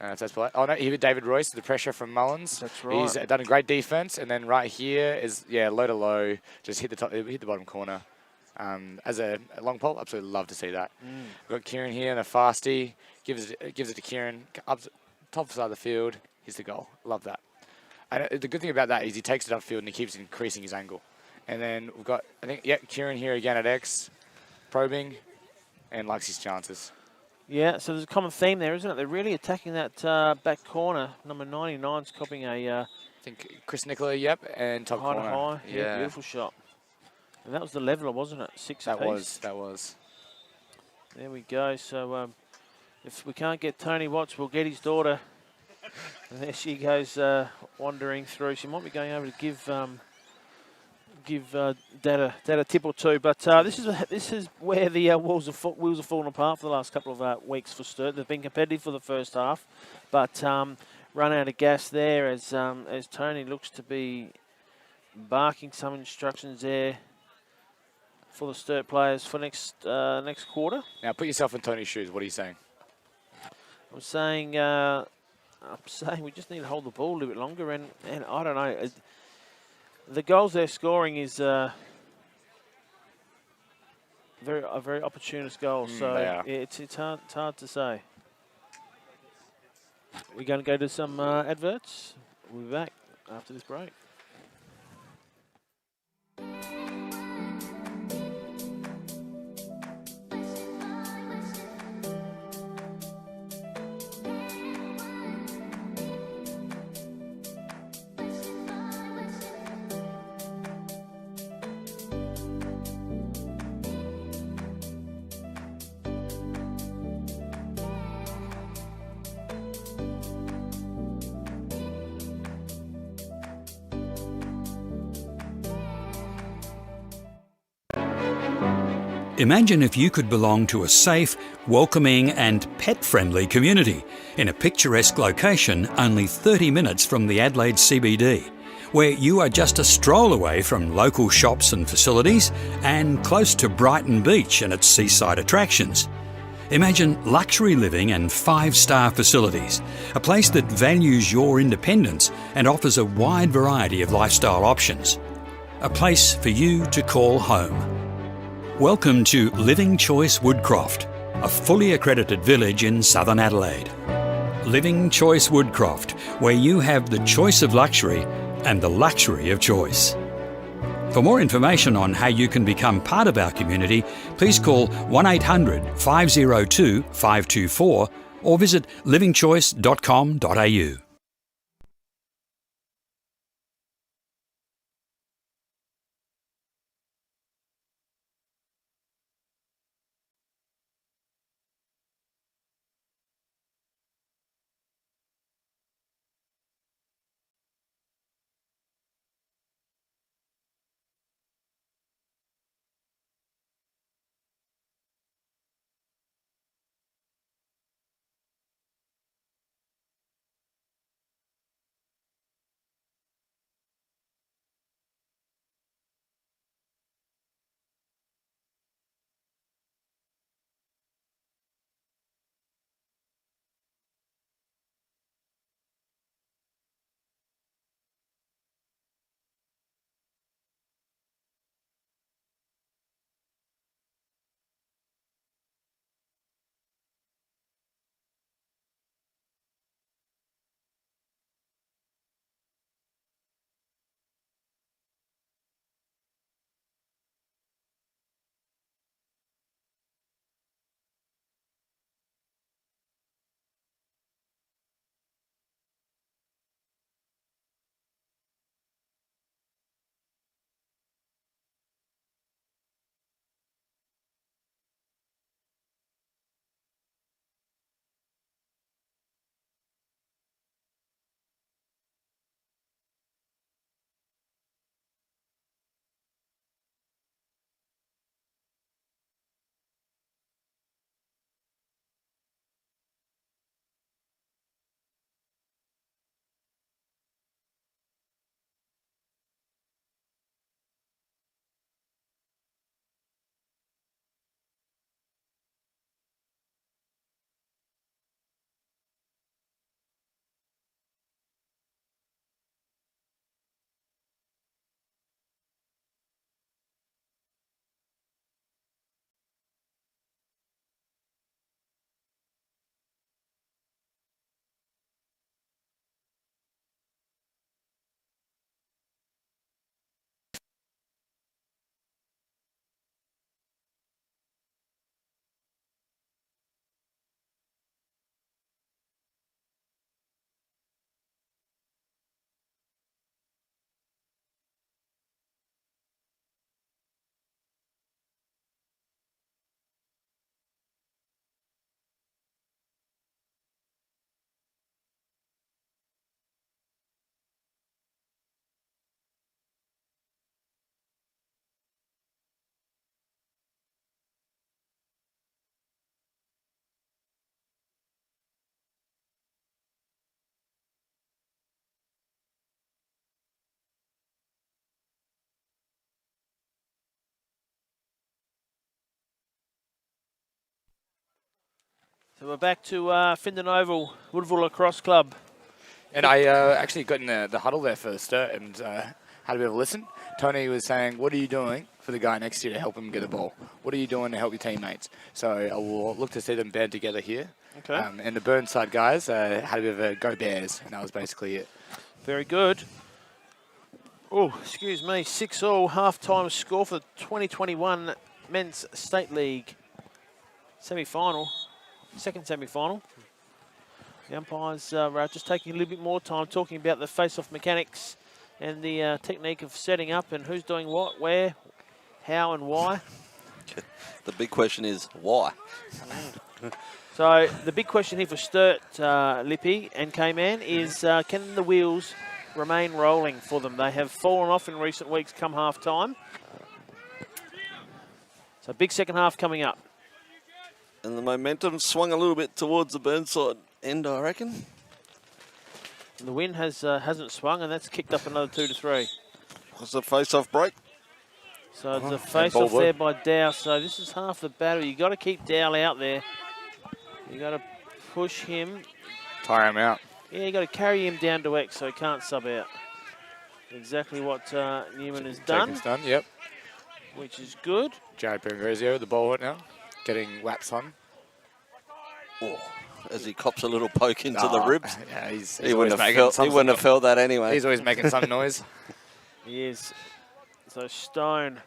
So that's polite. Oh, no, here David Royce, the pressure from Mullins. That's right. He's done a great defense. And then right here is, low to low, just hit the bottom corner. As a long pole, absolutely love to see that. We've got Kieran here in a fastie, gives it to Kieran, up top side of the field, here's the goal. Love that. And the good thing about that is he takes it upfield and he keeps increasing his angle. And then we've got, Kieran here again at X, probing, and likes his chances. Yeah, so there's a common theme there, isn't it? They're really attacking that back corner. Number 99's copying a... I think Chris Nicola, and top high corner. To high. Yeah, beautiful shot. And that was the leveler, wasn't it? 6 apiece. That was. There we go. So if we can't get Tony Watts, we'll get his daughter. And there she goes wandering through. She might be going over to give Dad a tip or two. But this is where the wheels have fallen apart for the last couple of weeks for Sturt. They've been competitive for the first half, but run out of gas there as Tony looks to be barking some instructions there for the Sturt players for next quarter. Now put yourself in Tony's shoes. What are you saying? I'm saying we just need to hold the ball a little bit longer, and I don't know. The goals they're scoring is a very opportunist goal, so it's hard to say. We're going to go to some adverts. We'll be back after this break. Imagine if you could belong to a safe, welcoming and pet-friendly community in a picturesque location only 30 minutes from the Adelaide CBD, where you are just a stroll away from local shops and facilities and close to Brighton Beach and its seaside attractions. Imagine luxury living and 5-star facilities, a place that values your independence and offers a wide variety of lifestyle options. A place for you to call home. Welcome to Living Choice Woodcroft, a fully accredited village in southern Adelaide. Living Choice Woodcroft, where you have the choice of luxury and the luxury of choice. For more information on how you can become part of our community, please call 1800 502 524 or visit livingchoice.com.au. So we're back to Findon Oval, Woodville Lacrosse Club. And I actually got in the huddle there for Sturt and had a bit of a listen. Tony was saying, what are you doing for the guy next to you to help him get a ball? What are you doing to help your teammates? So I will look to see them band together here. Okay. And the Burnside guys had a bit of a go Bears, and that was basically it. Very good. Oh, excuse me, 6-all half-time score for the 2021 Men's State League semi-final. Second semi-final. The umpires are just taking a little bit more time talking about the face-off mechanics and the technique of setting up and who's doing what, where, how and why. The big question is why? So the big question here for Sturt, Lippy and K-Man is can the wheels remain rolling for them? They have fallen off in recent weeks come half-time. So big second half coming up. And the momentum swung a little bit towards the Burnside end, I reckon. The wind hasn't swung, and that's kicked up another 2 to 3. Was the face-off break? So it's a face-off there by Dow. So this is half the battle. You got to keep Dow out there. You got to push him. Tire him out. Yeah, you got to carry him down to X so he can't sub out. Exactly what Newman has done. Jenkins done, yep. Which is good. Jared Pangrazio with the ball right now, getting whaps on. Oh, as he cops a little poke into the ribs. Yeah, he wouldn't have felt that anyway. He's always making some noise. He is. So Stone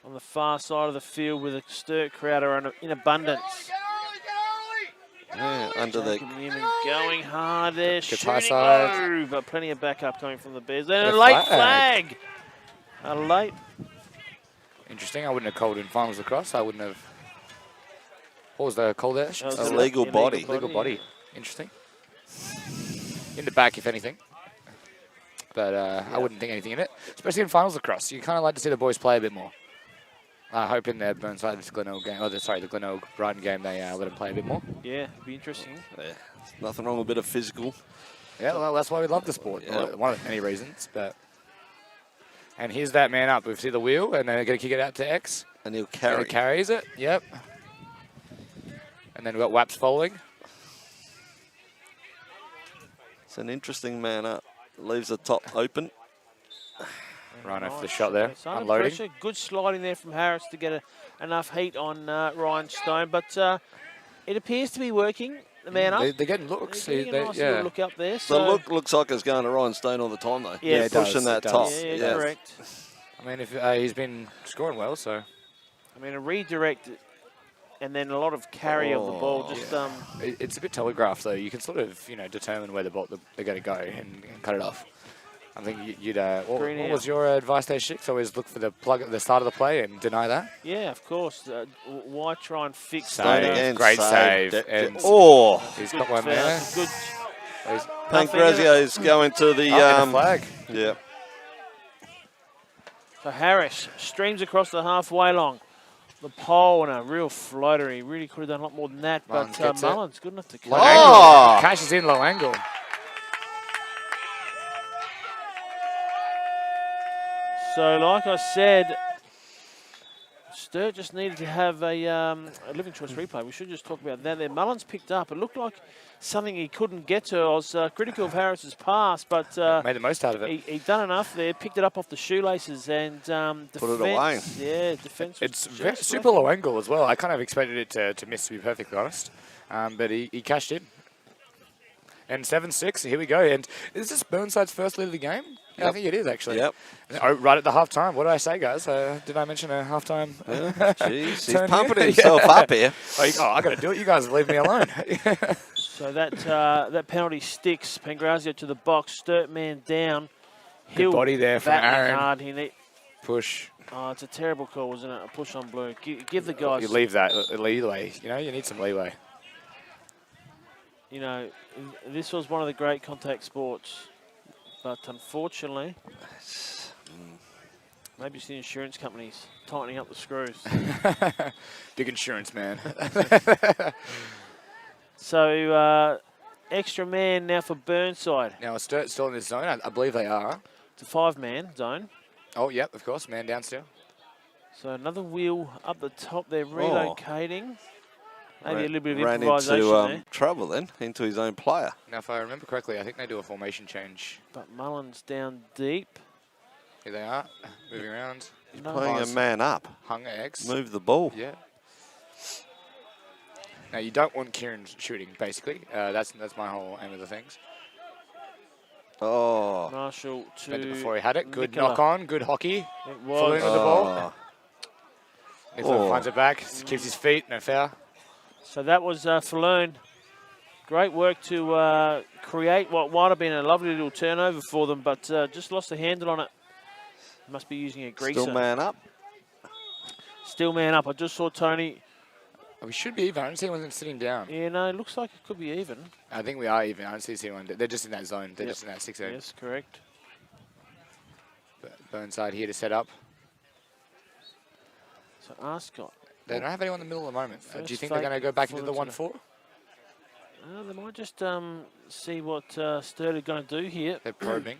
on the far side of the field with a Sturt crowd in abundance. Yeah, under the... Newman going hard there, Guitar shooting side. low, but plenty of backup coming from the Bears. Then a late flag. A late. Interesting. I wouldn't have called in finals lacrosse. I wouldn't have. What was the call there? A legal body. Legal body. Interesting. In the back, if anything. But I wouldn't think anything in it. Especially in finals lacrosse. You kind of like to see the boys play a bit more. I hope in their Burnside, this Glenelg game, the Glenelg Brighton game, they let them play a bit more. Yeah, it'd be interesting. Yeah, nothing wrong with a bit of physical. Yeah, well, that's why we love the sport. Yeah. Well, one of many reasons. And here's that man up. We see the wheel, and they're going to kick it out to X. And he'll carry. And he carries it, yep. And then we've got Waps following. It's an interesting man up. Leaves the top open. Right off the shot there, It's under unloading. pressure. Good sliding there from Harris to get enough heat on Ryan Stone, but it appears to be working. The man up. They're getting looks. They're getting a nice little look up there. The So look looks like it's going to Ryan Stone all the time, though. Yeah, it pushing does, that it top. does. yeah, correct. I mean, if he's been scoring well, so. I mean, a redirect and then a lot of carry of the ball. Just It's a bit telegraphed, though. You can sort of, determine where they're going to go and cut it off. I think you'd. What was your advice there, Shix? Always look for the plug at the start of the play and deny that. yeah, of course. Why try and fix Save. that? Again, Great save. And he's got one there. Good. Pancrazio is going to the flag. Yeah. So Harris streams across the halfway long. The pole and a real floater. He really could have done a lot more than that, Mullins but gets it. Mullins good enough to Low catch. angle. Cashes in low angle. So, like I said, Sturt just needed to have a living choice replay. We should just talk about that there. Mullins picked up. It looked like something he couldn't get to. I was critical of Harris's pass, but Made the most out of it. he done enough there. Picked it up off the shoelaces and Put it away. Yeah, defence. It's super low angle as well. I kind of expected it to miss, to be perfectly honest. But he cashed in. And 7-6, here we go. And is this Burnside's first lead of the game? Yeah, I think it is, actually. Yep. Oh, right at the half-time. What did I say, guys? Did I mention a half-time? Jeez, he's turn pumping here? himself up here. I got to do it. You guys leave me alone. So that penalty sticks. Pangrazio to the box. Sturt man down. Good body there from battling Aaron. hard. Push. Oh, it's a terrible call, isn't it? A push on blue. Give the guys. You leave that leeway. You need some leeway. This was one of the great contact sports, but unfortunately, maybe it's the insurance companies tightening up the screws. Big insurance, man. So, extra man now for Burnside. Now, is Sturt still in this zone? I believe they are. It's a 5-man zone. Oh, yep, of course. Man down still. So another wheel up the top. They're relocating. Maybe a little bit of Ran improvisation into there. trouble then, into his own player. Now, if I remember correctly, I think they do a formation change. But Mullins down deep. Here they are, moving around. He's playing a man up. Hung X. Move the ball. Yeah. Now, you don't want Kieran shooting, basically. That's my whole aim of the things. Oh. Marshall to Spent it before he had it. Good Nicola. knock on, good hockey. It Following was. with the ball. Nicola finds it back, keeps his feet, no foul. So that was Falloon. Great work to create what might have been a lovely little turnover for them, but just lost the handle on it. Must be using a greaser. Still man up. Still man up. I just saw Tony. We should be even. I don't see anyone sitting down. Yeah, no, it looks like it could be even. I think we are even. I don't see anyone. They're just in that zone. They're just in that 6 zone. Yes, correct. Burnside here to set up. So Arscott They don't have anyone in the middle at the moment. Do you think they're going to go back into the 1-4? They might just see what Sturt are going to do here. They're probing.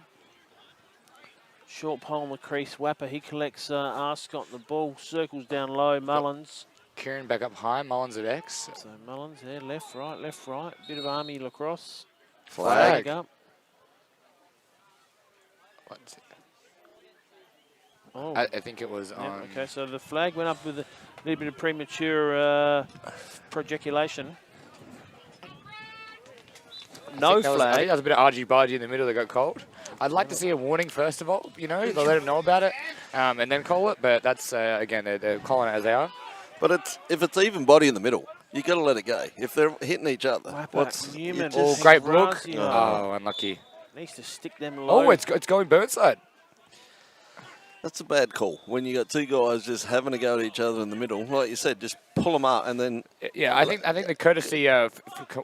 Short pole on the crease. Wapper, he collects Arscott. The ball circles down low. Mullins. Kieran back up high. Mullins at X. So Mullins there, left, right, left, right. Bit of army lacrosse. Flag. Up. What's it? Oh. I think it was on... Okay, so the flag went up with a little bit of premature projeculation. No flag. I think that was a bit of argy-bargy in the middle that got called. I'd like to see a warning first of all, you know, they'll let them know about it and then call it, but that's, again, they're calling it as they are. But if it's even body in the middle, you got to let it go. If they're hitting each other, Newman? Oh, great look. Oh, unlucky. Needs to stick them low. Oh, it's going Burnside. That's a bad call when you got two guys just having a go at each other in the middle. Like you said, just pull them up and then. Yeah, I think the courtesy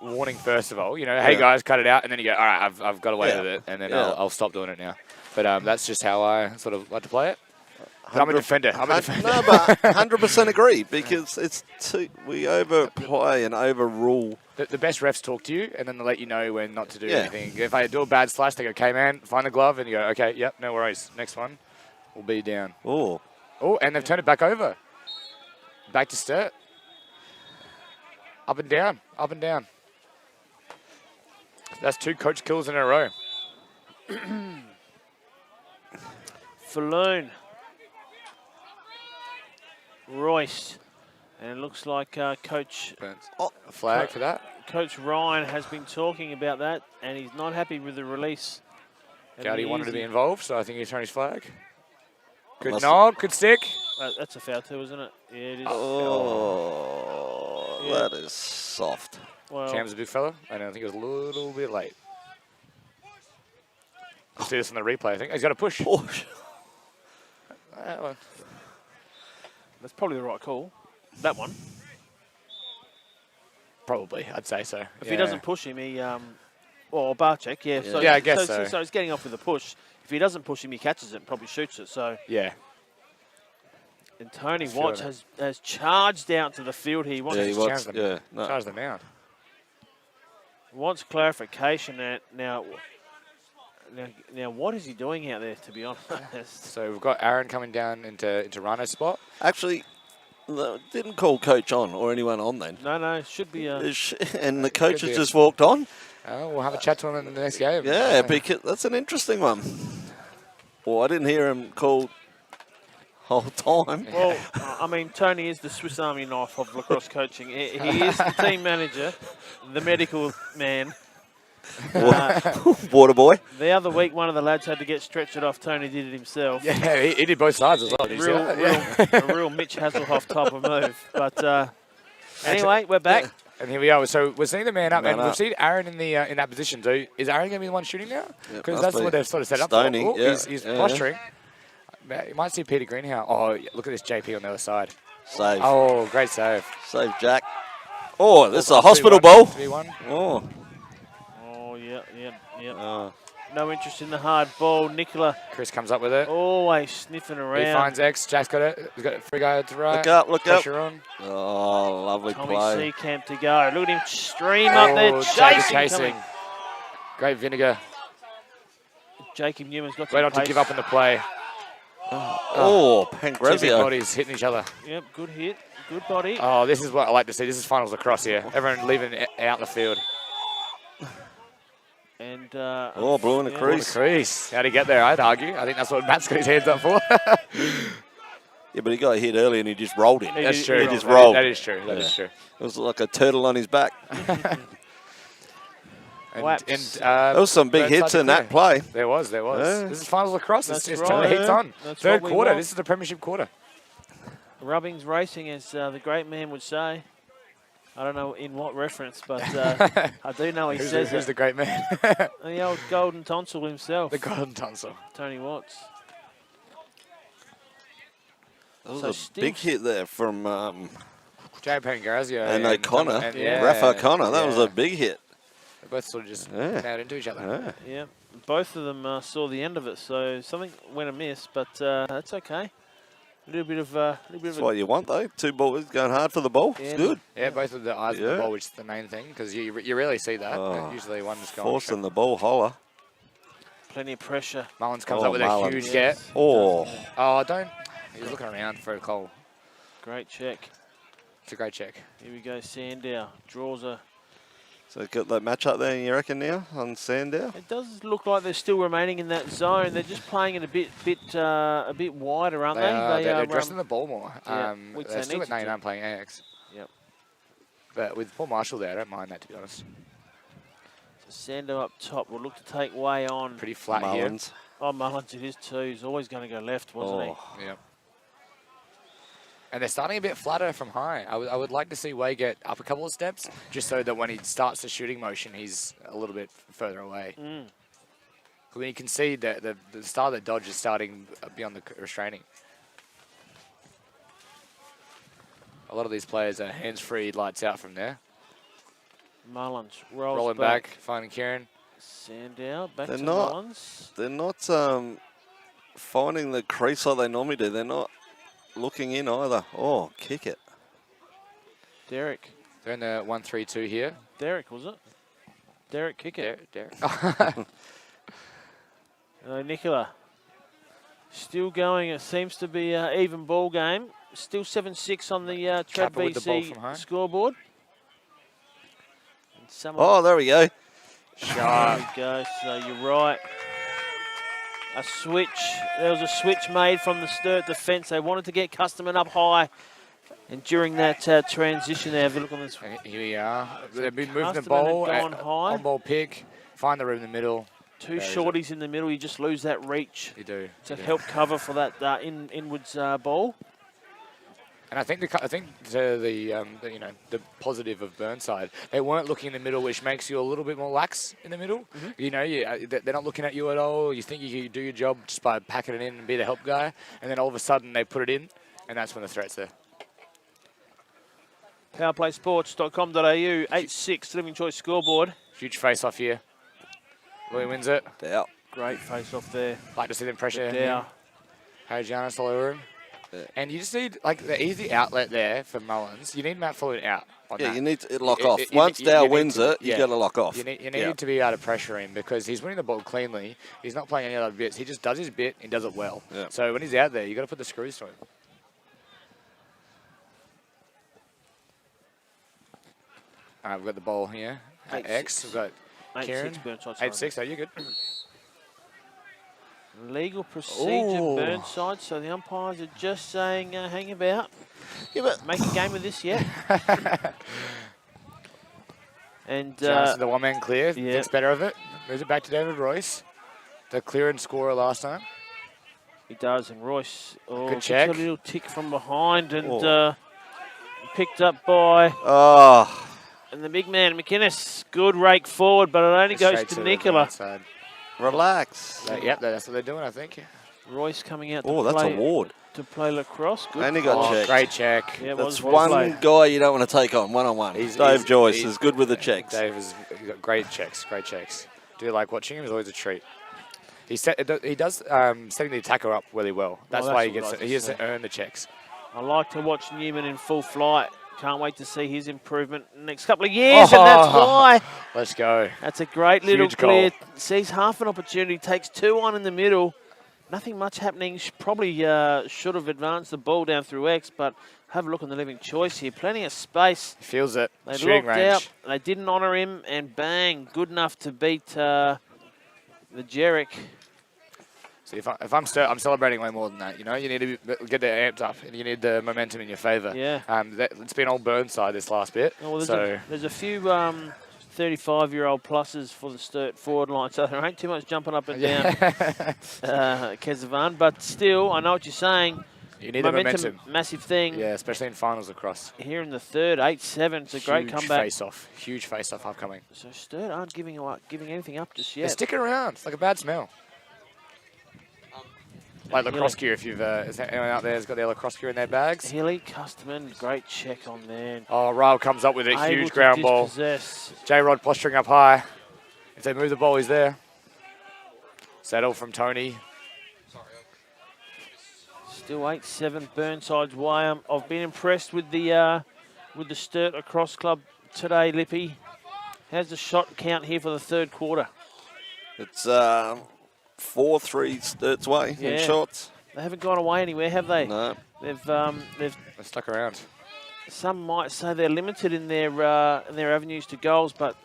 warning first of all. You know, hey guys, cut it out, and then you go, all right, I've got away with it, and then I'll stop doing it now. But that's just how I sort of like to play it. But I'm a defender. No, but 100% agree because it's we overplay and overrule. The best refs talk to you, and then they let you know when not to do anything. If I do a bad slash, they go, okay, man, find the glove, and you go, okay, yep, no worries. Next one will be down. Oh, and they've turned it back over. Back to Sturt. Up and down, up and down. That's 2 coach kills in a row. Falloon. Royce. And it looks like Coach... A flag for that. Coach Ryan has been talking about that, and he's not happy with the release. Gowdy wanted to be involved, so I think he's throwing his flag. Good knob, good stick. That's a foul too, isn't it? Yeah, it is. Oh, that is soft. Well, Cam's a big fella, and I think it was a little bit late. We'll see this in the replay, I think. He's got a push. That's probably the right call. That one. Probably, I'd say so. If he doesn't push him, he... Or Barczyk, yeah. So, I guess so. So he's getting off with a push. If he doesn't push him, he catches it and probably shoots it. So yeah. And Tony Watts has charged out to the field here. He wants charge them out. Wants clarification. Now, what is he doing out there, to be honest? So we've got Aaron coming down into Rano's spot. Actually, didn't call coach on or anyone on then. No, should be. And the coach has just walked on. We'll have a chat to him in the next game. Yeah, because that's an interesting one. Well, I didn't hear him call whole time. Well, I mean, Tony is the Swiss Army knife of lacrosse coaching. He is the team manager, the medical man. Water boy. The other week, one of the lads had to get stretched off. Tony did it himself. Yeah, he did both sides as well. A real Mitch Hasselhoff type of move. But anyway, we're back. And here we are. So we're seeing the man up, and we've seen Aaron in that position. So is Aaron going to be the one shooting now? Because that's what they've sort of set up for. He's posturing. You might see Peter Greenhow. Oh, look at this JP on the other side. Save. Oh, great save. Save, Jack. Oh, this is a hospital ball. 3-1. Oh, yeah. No interest in the hard ball. Nicola. Chris comes up with it. Always sniffing around. He finds X. Jack's got it. He's got a free guy to right. Look Pressure up. on. Oh, lovely Tommy play. Seacamp to go. Look at him stream up there. Chasing. Great Vinegar. Jacob Newman's got Wait on to give up in the play. Oh, Two big Pangrezio. bodies hitting each other. Yep, good hit. Good body. Oh, this is what I like to see. This is finals lacrosse here. Everyone leaving out in the field. And blue in the crease. How'd he get there? I'd argue. I think that's what Matt's got his hands up for. Yeah, but he got hit early and he just rolled him. That's true. He just rolled. That is true. That is true. It was like a turtle on his back. there was some big hits in that play. There was. Yeah. This is finals lacrosse. That's it's right. turning the heats on. That's Third what we quarter. want. This is the premiership quarter. Rubbings racing, as the great man would say. I don't know in what reference, but I do know he says Who's it. the great man? The old golden tonsil himself. The golden tonsil. Tony Watts. That was a big hit there from Jay Pangarazio and O'Connor. Rafa O'Connor. That was a big hit. They both sort of just nailed into each other. Yeah. Both of them saw the end of it, so something went amiss, but that's okay. A little bit of That's what you want, though. Two ballers going hard for the ball. Yeah. It's good. Yeah, both with the eyes on the ball, which is the main thing, because you rarely see that. Usually one's going forcing the ball holler. plenty of pressure. Mullins comes up with Mullins. a huge get. Oh. Oh, don't. He's looking around for a call. Great check. It's a great check. Here we go, Sandow. Draws a... So got that match up there, you reckon, now on Sandow? It does look like they're still remaining in that zone. They're just playing it a bit wider, aren't they? They're dressing the ball more. Yeah, They're still at 99 playing AX. Yep. But with Paul Marshall there, I don't mind that, to be honest. So Sandow up top will look to take way on. Pretty flat Mullins. here. Oh, Mullins it is too. He's always going to go left, wasn't he? Yep. And they're starting a bit flatter from high. I would like to see Way get up a couple of steps, just so that when he starts the shooting motion, he's a little bit further away. When you can see that the start of the dodge is starting beyond the restraining. A lot of these players are hands-free, lights out from there. Mullins rolls Rolling back, finding Kieran. Sandow back They're to not- Mullins. They're not finding the crease like they normally do. They're not looking in either. Oh, kick it. Derek. They're in the 1-3-2 here. Derek, was it? Derek, kick it. Derek. Nicola. Still going. It seems to be an even ball game. Still 7-6 on the Trad Capper with the ball VC from home. scoreboard. And someone Oh, there we go. There we go. So you're right. A switch. There was a switch made from the Sturt defence. They wanted to get Customer up high. And during that transition there, have a look on this. Here we are. They've been moving the Customer ball. had gone high. On-ball pick. Find the room in the middle. Two shorties in the middle. You just lose that reach You do. to help cover for that inwards ball. And I think the positive of Burnside, they weren't looking in the middle, which makes you a little bit more lax in the middle. You know, they're not looking at you at all. You think you can do your job just by packing it in and be the help guy, and then all of a sudden they put it in, and that's when the threat's there. Powerplaysports.com.au, 8-6, Living Choice scoreboard. Huge face-off here. Louis wins it. Dow. Great face-off there. Like to see them pressure. Dow. Harry Giannis all over him. Yeah. And you just need, like, the easy outlet there for Mullins. You need Matt Fuller out on Yeah, that. you need to lock off. You Once need Dow to- wins it, you yeah. got to lock off. You need to be able to pressure him because he's winning the ball cleanly. He's not playing any other bits. He just does his bit and does it well. Yeah. So when he's out there, you got to put the screws to him. All right, we've got the ball here. At 8-6. X. We've got 8-6 Kieran. Burnside. 8-6. Oh, you're good. Legal procedure Ooh. Burnside, so the umpires are just saying hang about. Yeah, but Make a game of this yet. And Giannis, the one-man clear. yeah. Thinks better of it. Moves it back to David Royce. The clear and scorer last time. he does, and Royce Good gets check. a little tick from behind and picked up by and the big man, McInnes. Good rake forward, but it only goes Straight to the Nicola. side. relax. Yep, that's what they're doing, I think. Royce coming out Oh, to that's play, a ward. to play lacrosse. Good And he got pass. checked. Great check. Yeah, it That's was well one played. guy you don't want to take on, one-on-one. Dave Joyce is good with the checks. Dave has got great checks, great checks. Do you like watching him? It's always a treat. He does setting the attacker up really well. That's Well, why that's what I he was gets to gonna earn the checks. I like to watch Newman in full flight. Can't wait to see his improvement in the next couple of years, and that's why. Let's go. That's a great little Huge clear. goal. Sees half an opportunity, takes 2-1 in the middle. Nothing much happening. Probably should have advanced the ball down through X, but have a look on the Living Choice here. Plenty of space. He feels it. They Shooting locked range. out. They didn't honour him, and bang, good enough to beat the Jarek. See, if I'm Sturt, I'm celebrating way more than that. You know, you need to get the amped up, and you need the momentum in your favour. Yeah. It's been all Burnside this last bit. Oh, well, so there's a few 35-year-old pluses for the Sturt forward line, so there ain't too much jumping up and down Kesavan. But still, I know what you're saying. you need the momentum. Massive thing. Yeah, especially in finals across. Here in the third, 8-7. It's a great comeback. Huge face-off upcoming. So Sturt aren't giving anything up just They're yet. sticking around. It's like a bad smell. Like lacrosse gear, if you've is there anyone out there has got their lacrosse gear in their bags? Hilly, Custerman, great check on there. Oh, Ryle comes up with a Able huge to ground ball. dispossess. J-Rod posturing up high. If they move the ball, he's there. Settle from Tony. Still 8-7 Burnside's way. I've been impressed with the Sturt Lacrosse Club today, Lippy. How's the shot count here for the third quarter? It's 4-3 Sturt's way in shots. They haven't gone away anywhere, have they? No. They've stuck around. Some might say they're limited in their avenues to goals, but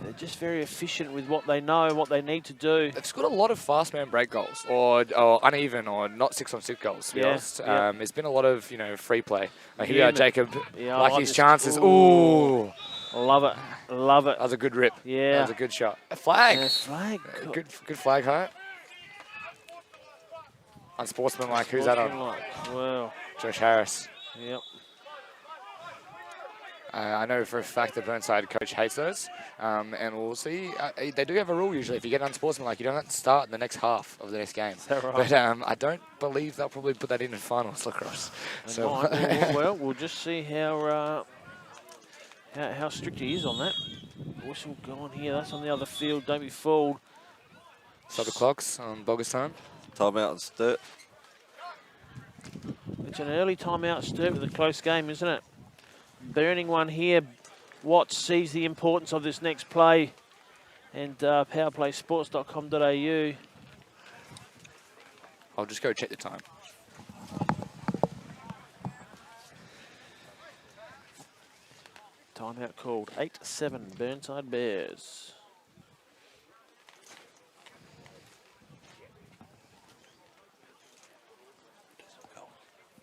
they're just very efficient with what they know, what they need to do. They've scored a lot of fast man break goals, or uneven, or not 6-on-6 goals. To be honest, it's been a lot of free play. Here we are, Jacob. Yeah, like his chances. Ooh, love it, love it. That was a good rip. Yeah, that was a good shot. A flag. Yeah, flag. Good flag, Hart. Unsportsmanlike. Who's that on? Wow. Josh Harris. Yep. I know for a fact the Burnside coach hates those, and we'll see. They do have a rule usually. If you get unsportsmanlike, you don't have to start in the next half of the next game. Is that right? But I don't believe they'll probably put that in finals lacrosse. So well, we'll just see how strict he is on that. Whistle going here. That's on the other field. Don't be fooled. Stop the clocks on bogus time. Timeout and Sturt. It's an early timeout, Sturt, with a close game, isn't it? Burning one here. Watts sees the importance of this next play, and powerplaysports.com.au. I'll just go check the time. Timeout called. 8-7 Burnside Bears.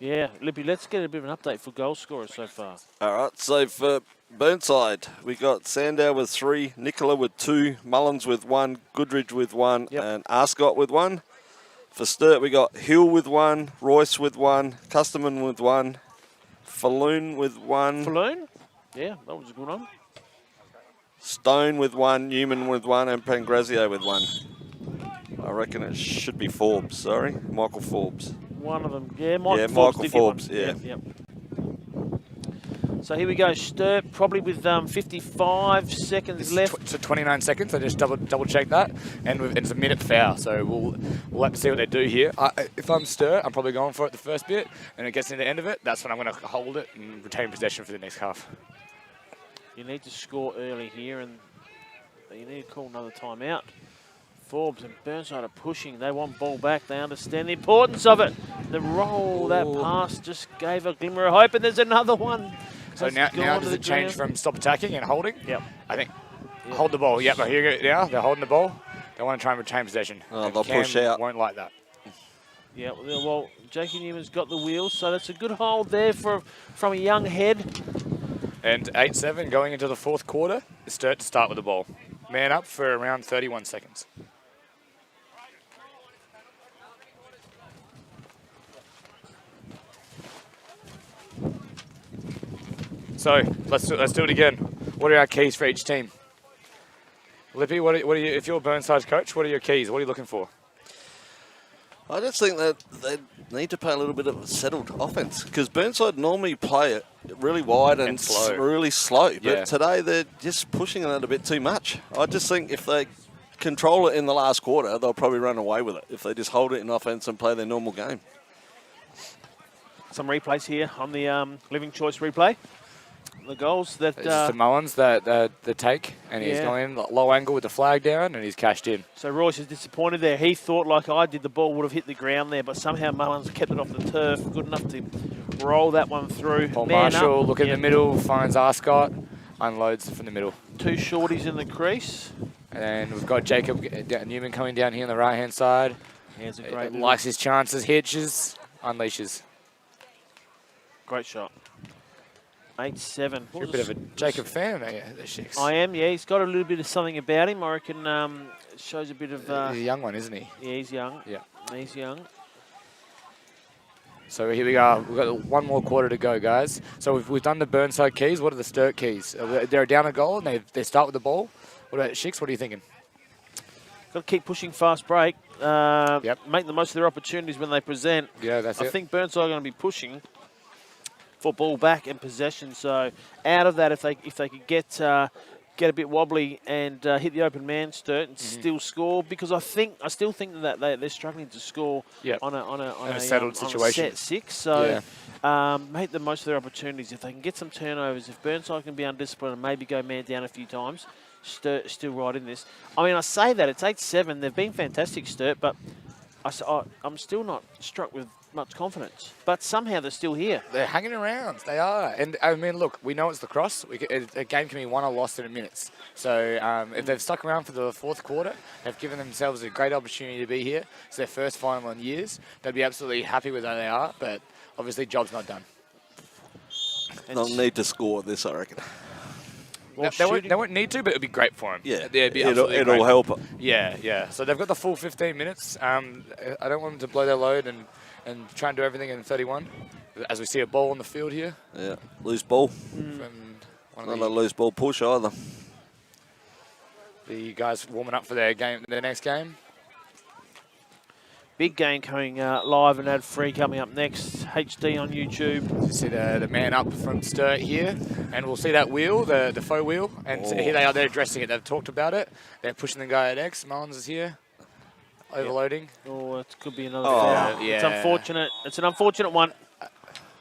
Yeah, Lippy, let's get a bit of an update for goal scorers so far. All right, so for Burnside, we got Sandow with 3, Nicola with 2, Mullins with 1, Goodridge with 1, and Arscott with 1. For Sturt, we got Hill with 1, Royce with 1, Custerman with 1, Falloon with 1. Falloon? Yeah, that was a good one. Stone with 1, Newman with 1, and Pangrazio with 1. I reckon it should be Forbes, sorry. Michael Forbes. One of them, yeah, Michael Forbes, yeah. Yep. So here we go, Sturt, probably with 55 seconds left. So 29 seconds. I just double check that, and it's a minute foul. So we'll have to see what they do here. If I'm Sturt, I'm probably going for it the first bit, and it gets to the end of it. That's when I'm going to hold it and retain possession for the next half. You need to score early here, and you need to call another timeout. Forbes and Burnside are pushing. They want ball back. They understand the importance of it. The roll, that pass just gave a glimmer of hope, and there's another one. So now does it change from stop attacking and holding? Yep. I think hold the ball. Yep, here you go. Now they're holding the ball. They want to try and retain possession. Oh, they'll push out. Won't like that. Yeah, well, Jakey Newman's got the wheels, so that's a good hold there from a young head. And 8-7 going into the fourth quarter. Sturt to start with the ball. Man up for around 31 seconds. So let's do it again. What are our keys for each team? Lippy, what are you? If you're Burnside's coach, what are your keys? What are you looking for? I just think that they need to play a little bit of a settled offense, because Burnside normally play it really wide and slow. Really slow. But today they're just pushing it a bit too much. I just think if they control it in the last quarter, they'll probably run away with it if they just hold it in offense and play their normal game. Some replays here on the Living Choice replay. The goals that... It's the Mullins, the take, and he's gone in low angle with the flag down, and he's cashed in. So Royce is disappointed there. He thought, like I did, the ball would have hit the ground there, but somehow Mullins kept it off the turf. Good enough to roll that one through. Paul Marshall, look in the middle, finds Arscott, unloads from the middle. 2 shorties in the crease. And we've got Jacob Newman coming down here on the right-hand side. Here's a great likes his chances, hitches, unleashes. Great shot. 8-7. You're a bit of a Jacob fan, are you, the Shicks? I am, yeah. He's got a little bit of something about him. I reckon it shows a bit of... he's a young one, isn't he? Yeah, he's young. Yeah. He's young. So here we go. We've got one more quarter to go, guys. So we've done the Burnside keys. What are the Sturt keys? They're down a goal, and they start with the ball. What about Shicks? What are you thinking? Got to keep pushing fast break. Make the most of their opportunities when they present. Yeah, that's it. I think Burnside are going to be pushing for ball back and possession. So out of that, if they could get get a bit wobbly and hit the open man, Sturt, and still score, because I still think that they're struggling to score on a settled situation. Set 6. So make the most of their opportunities. If they can get some turnovers, if Burnside can be undisciplined and maybe go man down a few times, Sturt still right in this. I mean, I say that it's 8-7. They've been fantastic, Sturt, but I'm still not struck with much confidence, but somehow they're still here. They're hanging around. They are. And, I mean, look, we know it's lacrosse. A game can be won or lost in minutes. So if they've stuck around for the fourth quarter, they've given themselves a great opportunity to be here. It's their first final in years. They'd be absolutely happy with how they are, but obviously job's not done. They'll need to score this, I reckon. Well, they won't need to, but it'd be great for them. Yeah, it'll help. Yeah. So they've got the full 15 minutes. I don't want them to blow their load and try and do everything in 31. As we see a ball on the field here. Yeah, loose ball. From Not a loose ball push either. The guys warming up for their next game. Big game coming live and ad-free coming up next. HD on YouTube. You see the man up from Sturt here, and we'll see that wheel, the faux wheel, and here they are. They're addressing it. They've talked about it. They're pushing the guy at X. Mullins is here, overloading. Oh, it could be another foul. Yeah. It's unfortunate. It's an unfortunate one,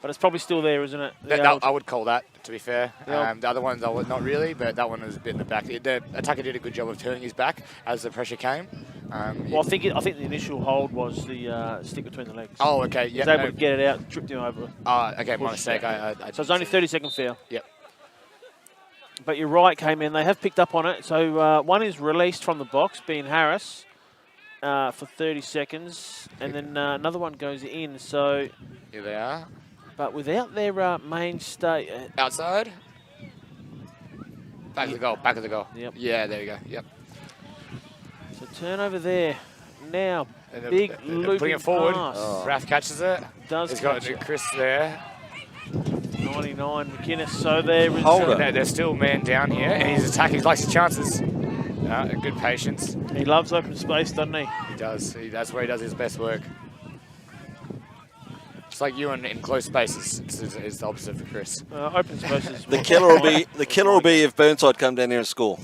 but it's probably still there, isn't it? I would call that, to be fair. The other ones, I would not really, but that one was a bit in the back. The attacker did a good job of turning his back as the pressure came. Well, I think the initial hold was the stick between the legs. Oh, okay. Yeah. He was able to get it out, tripped him over. Okay, my mistake. So it's only 30-second foul. Yep. But you're right, K-Man. They have picked up on it. So one is released from the box, being Harris, for 30 seconds. And then another one goes in. So here they are. But without their mainstay. Outside. Back of the goal. Back of the goal. Yep. Yeah, there you go. Yep. So turnover there. Now, big looping putting it forward. Pass. Raf catches it. He's got Chris there. 99 McInnes. So there is. They're still man down here, and he's attacking. He likes his chances. Good patience. He loves open space, doesn't he? He does. That's where he does his best work. It's like you in close spaces. It's the opposite for Chris. Open spaces. The killer will be if Burnside come down here and score.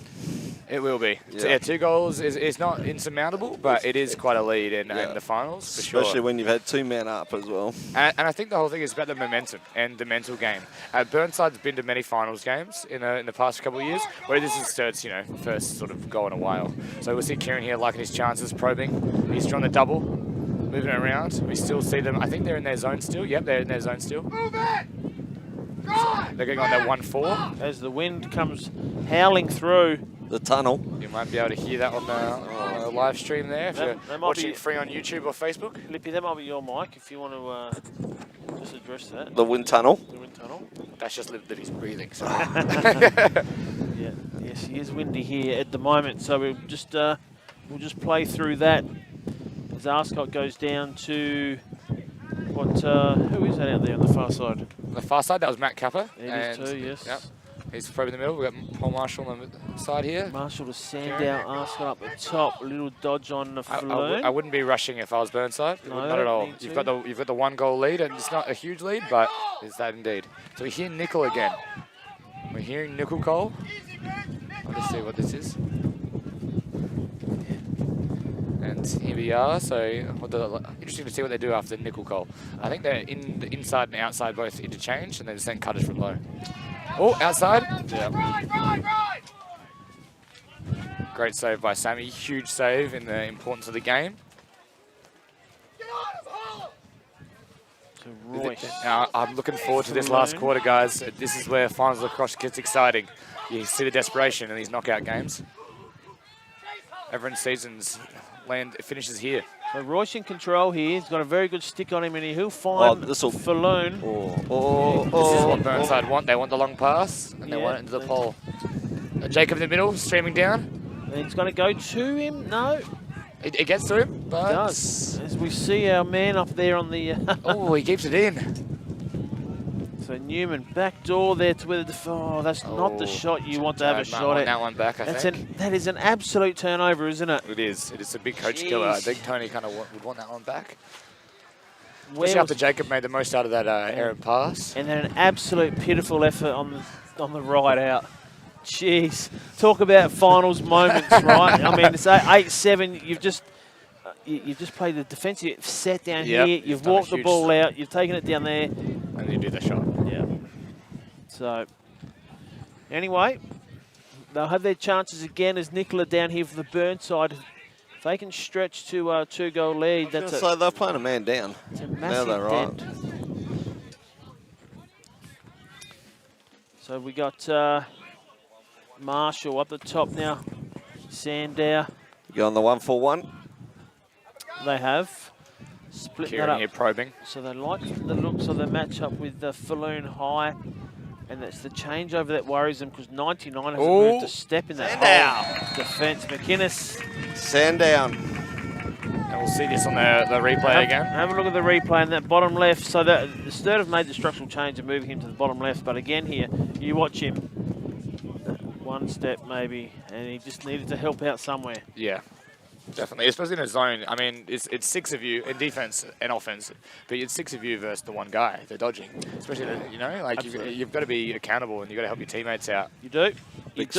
It will be. Yeah. 2 goals is not insurmountable, but it is quite a lead in the finals, for sure. Especially when you've had 2 men up as well. And I think the whole thing is about the momentum and the mental game. Burnside's been to many finals games in the past couple of years, where this is Sturt's first sort of go in a while. So we'll see Kieran here liking his chances, probing. He's drawn the double, moving it around. We still see them. I think they're in their zone still. Yep, they're in their zone still. Move it! Drive! They're going on their 1-4. As the wind comes howling through the tunnel. You might be able to hear that on the live stream there if you're watching free on YouTube or Facebook. Lippy, that might be your mic if you want to just address that. The wind tunnel. The wind tunnel. That's just Lippy's breathing. So. Yeah, yes, he is windy here at the moment, so we'll just play through that as Arscott goes down to who is that out there on the far side? On the far side, that was Matt Kappa. It is too, yes. Yep. He's probably in the middle. We've got Paul Marshall on the side here. Marshall to Sandow, Arscott up the top. A little dodge on the Falloon. I wouldn't be rushing if I was Burnside. No, not at all. You've got the 1 goal lead, and it's not a huge lead, but it's that indeed. So we hear Nickel again. We're hearing Nickel Cole. Let's see what this is. And here we are. So interesting to see what they do after Nickel Cole. I think they're in the inside and outside both interchange, and they just then cut it from low. Oh, outside. Yeah. Right! Great save by Sammy. Huge save in the importance of the game. Get on, To Royce. Now, I'm looking forward to this last quarter, guys. This is where finals lacrosse gets exciting. You see the desperation in these knockout games. Everyone's season's finishes here. So Royce in control here. He's got a very good stick on him, and he'll find Falloon. This is what Burnside want. They want the long pass, and they want it into the pole. Jacob in the middle, streaming down. And he's going to go to him. No. It gets through, but... It does. As we see our man up there on the... oh, he keeps it in. So Newman, back door there to where the... that's not the shot you want to have a shot at. That one back, I think. That is an absolute turnover, isn't it? It is. It is a big coach killer. I think Tony kind of would want that one back. Especially after Jacob made the most out of that errant pass. And then an absolute pitiful effort on the right out. Jeez, talk about finals moments, right? I mean, it's 8-7. You've just played the defensive set down here. You've walked the ball out. You've taken it down there, and you do the shot. Yeah. So anyway, they'll have their chances again as Nicola down here for the Burnside. If they can stretch to a 2-goal lead, that's so they're playing a man down. It's a massive dent. So we got Marshall up the top now. Sandow. You on the 1-4-1? They have. Split Kieran that up. here probing. So they like the looks of the matchup with the Falloon High. And that's the changeover that worries them because 99 hasn't moved a step in that whole defence. McInnes. Sandown. And we'll see this on the replay again. Have a look at the replay in that bottom left. So the Sturt have made the structural change of moving him to the bottom left. But again here, you watch him. One step maybe. And he just needed to help out somewhere. Yeah. Definitely, especially in a zone. I mean, it's 6 of you in defense and offense, but it's 6 of you versus the one guy. They're dodging, especially you know, like you've got to be accountable and you've got to help your teammates out. You do. Big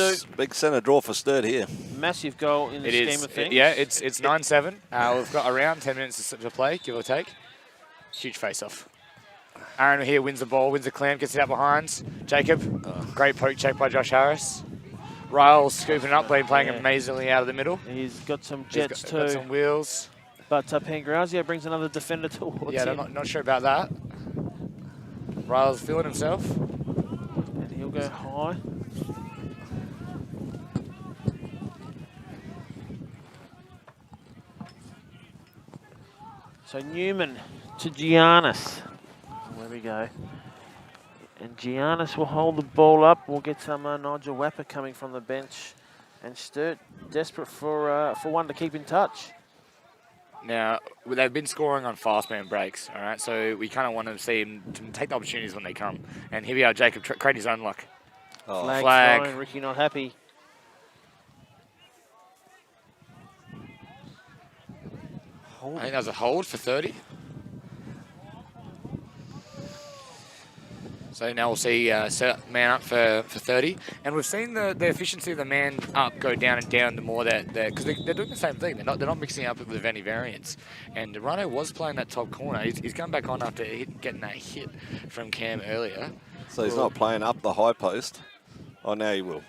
centre draw for Sturt here. Massive goal in the scheme of things. Yeah, it's 9-7. We've got around 10 minutes to play, give or take. Huge face-off. Aaron here wins the ball, wins the clamp, gets it out behind. Jacob, great poke check by Josh Harris. Ryle scooping it up, playing amazingly out of the middle. He's got some jets too. Got some wheels. But Pangrazio brings another defender towards him. I'm not sure about that. Ryle's feeling himself. And he'll go high. So Newman to Giannis. There we go. And Giannis will hold the ball up. We'll get some Nigel Wapper coming from the bench. And Sturt desperate for one to keep in touch. Now, they've been scoring on fast man breaks, all right? So we kind of want to see him to take the opportunities when they come. And here we are, Jacob creating his own luck. Oh. Flag. Thrown, Ricky not happy. I think that was a hold for 30. So now we'll see set man up for 30. And we've seen the efficiency of the man up go down and down the more that because they're doing the same thing. They're not mixing up with any variants. And Rhino was playing that top corner. He's come back on after getting that hit from Cam earlier. So he's not playing up the high post. Oh, now he will.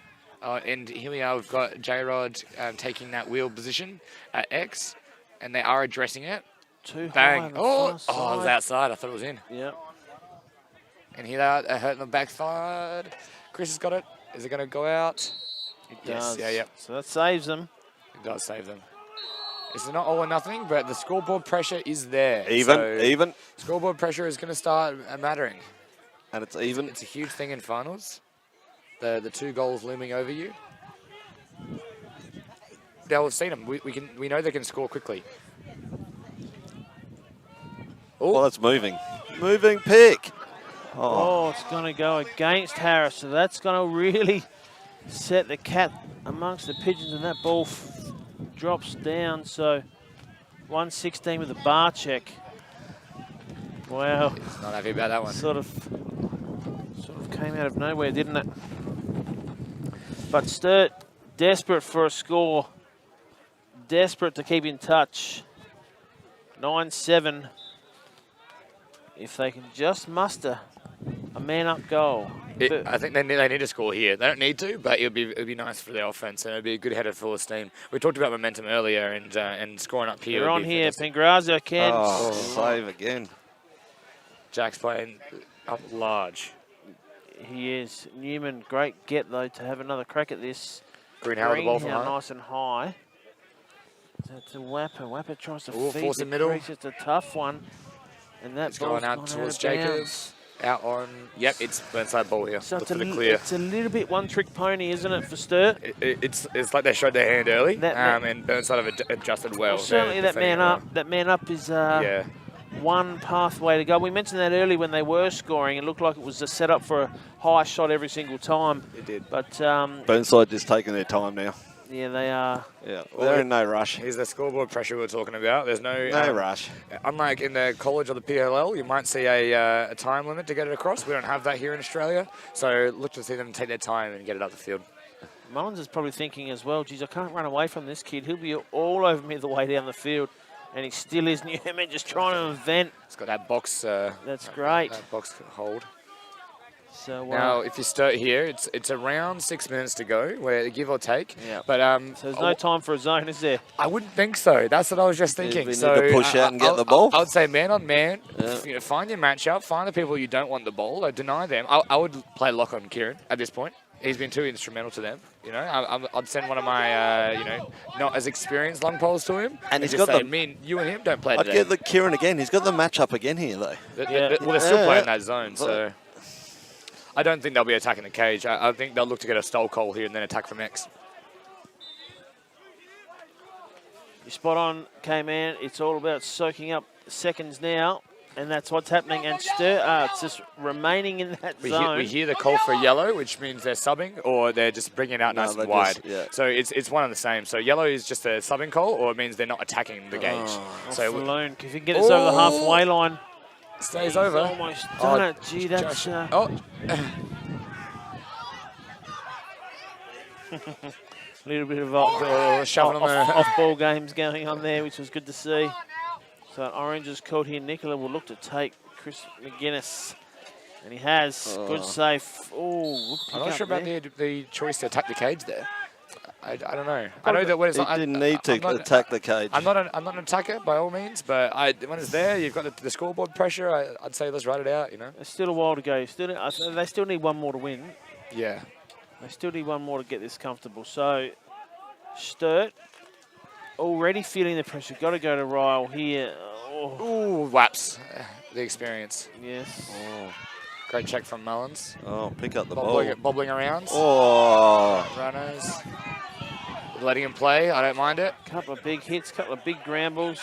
And here we are. We've got J-Rod taking that wheel position at X. And they are addressing it. Too Bang. high. Oh, it was outside. I thought it was in. Yep. And here they are, hurting the backside. Chris has got it. Is it going to go out? It does. Yeah. So that saves them. It does save them. It's not all or nothing, but the scoreboard pressure is there. Even. Scoreboard pressure is going to start mattering. And it's even. It's a huge thing in finals. The 2 goals looming over you. Now we've seen them. We know they can score quickly. Oh, that's moving. Moving pick. Oh, it's going to go against Harris. So that's going to really set the cat amongst the pigeons, and that ball drops down. So 116 with a bar check. Wow. He's not happy about that one. Sort of came out of nowhere, didn't it? But Sturt, desperate for a score. Desperate to keep in touch. 9-7. If they can just muster a man-up goal. I think they need to score here. They don't need to, but it'd be nice for their offense, and it'd be a good header full of steam. We talked about momentum earlier, and scoring up here. They're on here. Pangrazio can. Oh, save again. Jack's playing up large. He is. Newman, great get though to have another crack at this. Greenhow the ball from high. Nice and high. To Wapper. Wapper tries to feed force the middle. crease. It's a tough one. And that's going out towards Jacobs. Out on. Yep, it's Burnside ball here. So Look for the clear. It's a little bit one-trick pony, isn't it, for Sturt? It's like they showed their hand early, and Burnside have adjusted well. Certainly, that man up is one pathway to go. We mentioned that early when they were scoring. It looked like it was a setup for a high shot every single time. It did. But Burnside just taking their time now. Yeah, they are. Yeah, they're in no rush. Here's the scoreboard pressure we were talking about. There's no rush. Unlike in the college or the PLL, you might see a time limit to get it across. We don't have that here in Australia. So look to see them take their time and get it up the field. Mullins is probably thinking as well, geez, I can't run away from this kid. He'll be all over me the way down the field. And he still is. Newman just trying to invent. It's got that box. That's great. That box hold. So now, if you start here, it's around 6 minutes to go, where give or take. Yeah. But so there's no time for a zone, is there? I wouldn't think so. That's what I was just thinking. We So need to push out and get the ball. I would say man on man. You know, find your matchup. Find the people you don't want the ball. Deny them. I would play lock on Kieran at this point. He's been too instrumental to them. You know, I'd send one of my, you know, not as experienced long poles to him. And he's just got say, the. you and him don't play I'd today. get the Kieran again. He's got the matchup again here, though. Well, they're still playing that zone, so I don't think they'll be attacking the cage. I think they'll look to get a stole call here and then attack from X. You're spot on, K-Man. It's all about soaking up seconds now. And that's what's happening. And it's just remaining in that zone. We hear the call for yellow, which means they're subbing, or they're just bringing it out nice and wide. So it's one and the same. So yellow is just a subbing call, or it means they're not attacking the gauge. So Falloon, if you can get this over the halfway line. Stays over. Almost done it. Gee, that's... A little bit of off-ball games going on there, which was good to see. So orange is caught here. Nicola will look to take Chris McGuinness. And he has. Good safe. Oh, I'm not sure about the choice to attack the cage there. I don't know. I know that when it's... He didn't need to attack the cage. I'm not an attacker by all means, but when it's there, you've got the scoreboard pressure. I'd say let's ride it out, you know. There's still a while to go. They still need one more to win. Yeah. They still need one more to get this comfortable. So, Sturt already feeling the pressure. Got to go to Ryle here. Ooh, whaps. The experience. Yes. Oh. Great check from Mullins. Oh, pick up the ball. Bobbling around. Oh. Runners. Letting him play. I don't mind it. Couple of big hits, couple of big grambles.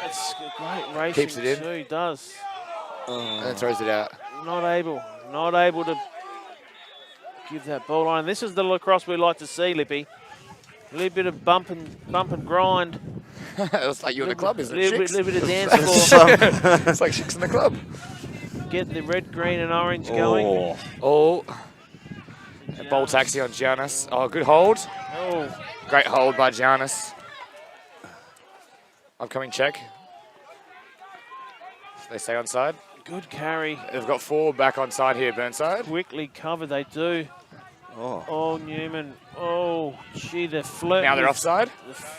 That's great racing. Keeps it in. Too. He does. And then throws it out. Not able to give that ball line. This is the lacrosse we like to see, Lippy. A little bit of bump and grind. It's like you're in the club, isn't it? A little bit of dance floor. It's like chicks in the club. Get the red, green, and orange going. Oh. Bowl taxi on Giannis. Oh, good hold. Oh. Great hold by Giannis. Upcoming check. They stay onside. Good carry. They've got 4 back onside here, Burnside. Quickly covered, they do. Oh, Newman. Oh, gee, they're flirting. Now they're offside.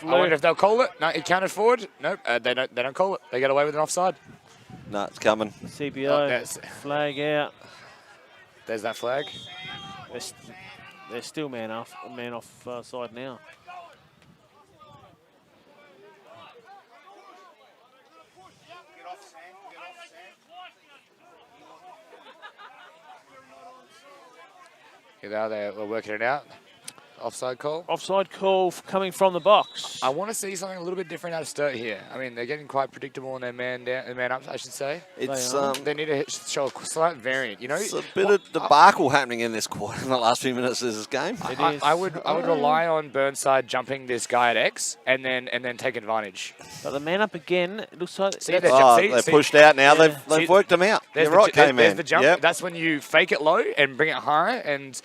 I wonder if they'll call it. No, it counted forward. Nope, they don't call it. They get away with an offside. No, it's coming. CBO, flag out. There's that flag. They're still man off side now. Now they're working it out. Offside call. Offside call coming from the box. I want to see something a little bit different out of Sturt here. I mean, they're getting quite predictable in their man ups, I should say. It's they need to show a slight variant. You know, it's a bit of debacle happening in this quarter in the last few minutes of this game. I would rely on Burnside jumping this guy at X and then take advantage. But the man up again. It looks like they're pushed out now. Yeah. They've worked them out. You're right, K-Man. There's the jump. Yep. That's when you fake it low and bring it high and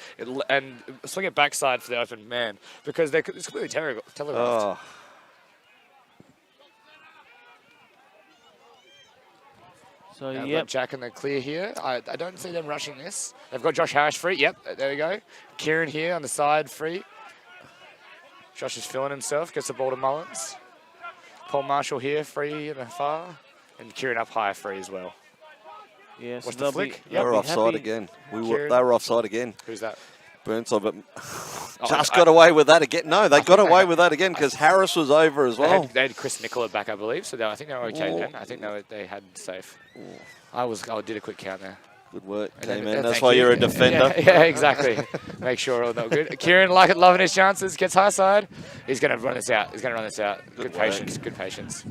swing it backside for the open man, because it's completely telegraphed. Oh. So They've got Jack in the clear here. I don't see them rushing this. They've got Josh Harris free. Yep, there we go. Kieran here on the side free. Josh is feeling himself. Gets the ball to Mullins. Paul Marshall here free in the far. And Kieran up high free as well. Yes. What's the flick? They were offside again. They were offside again. Who's that? Burnside, but just got away with that again. No, they got away with that again because Harris was over as well. They had Chris Nicola back, I believe, so I think they were okay then. I think they had safe. I did a quick count there. Good work, K-Man. That's why you're a defender. Yeah, exactly. Make sure all that good. Kieran, loving his chances, gets high side. He's going to run this out. Good patience.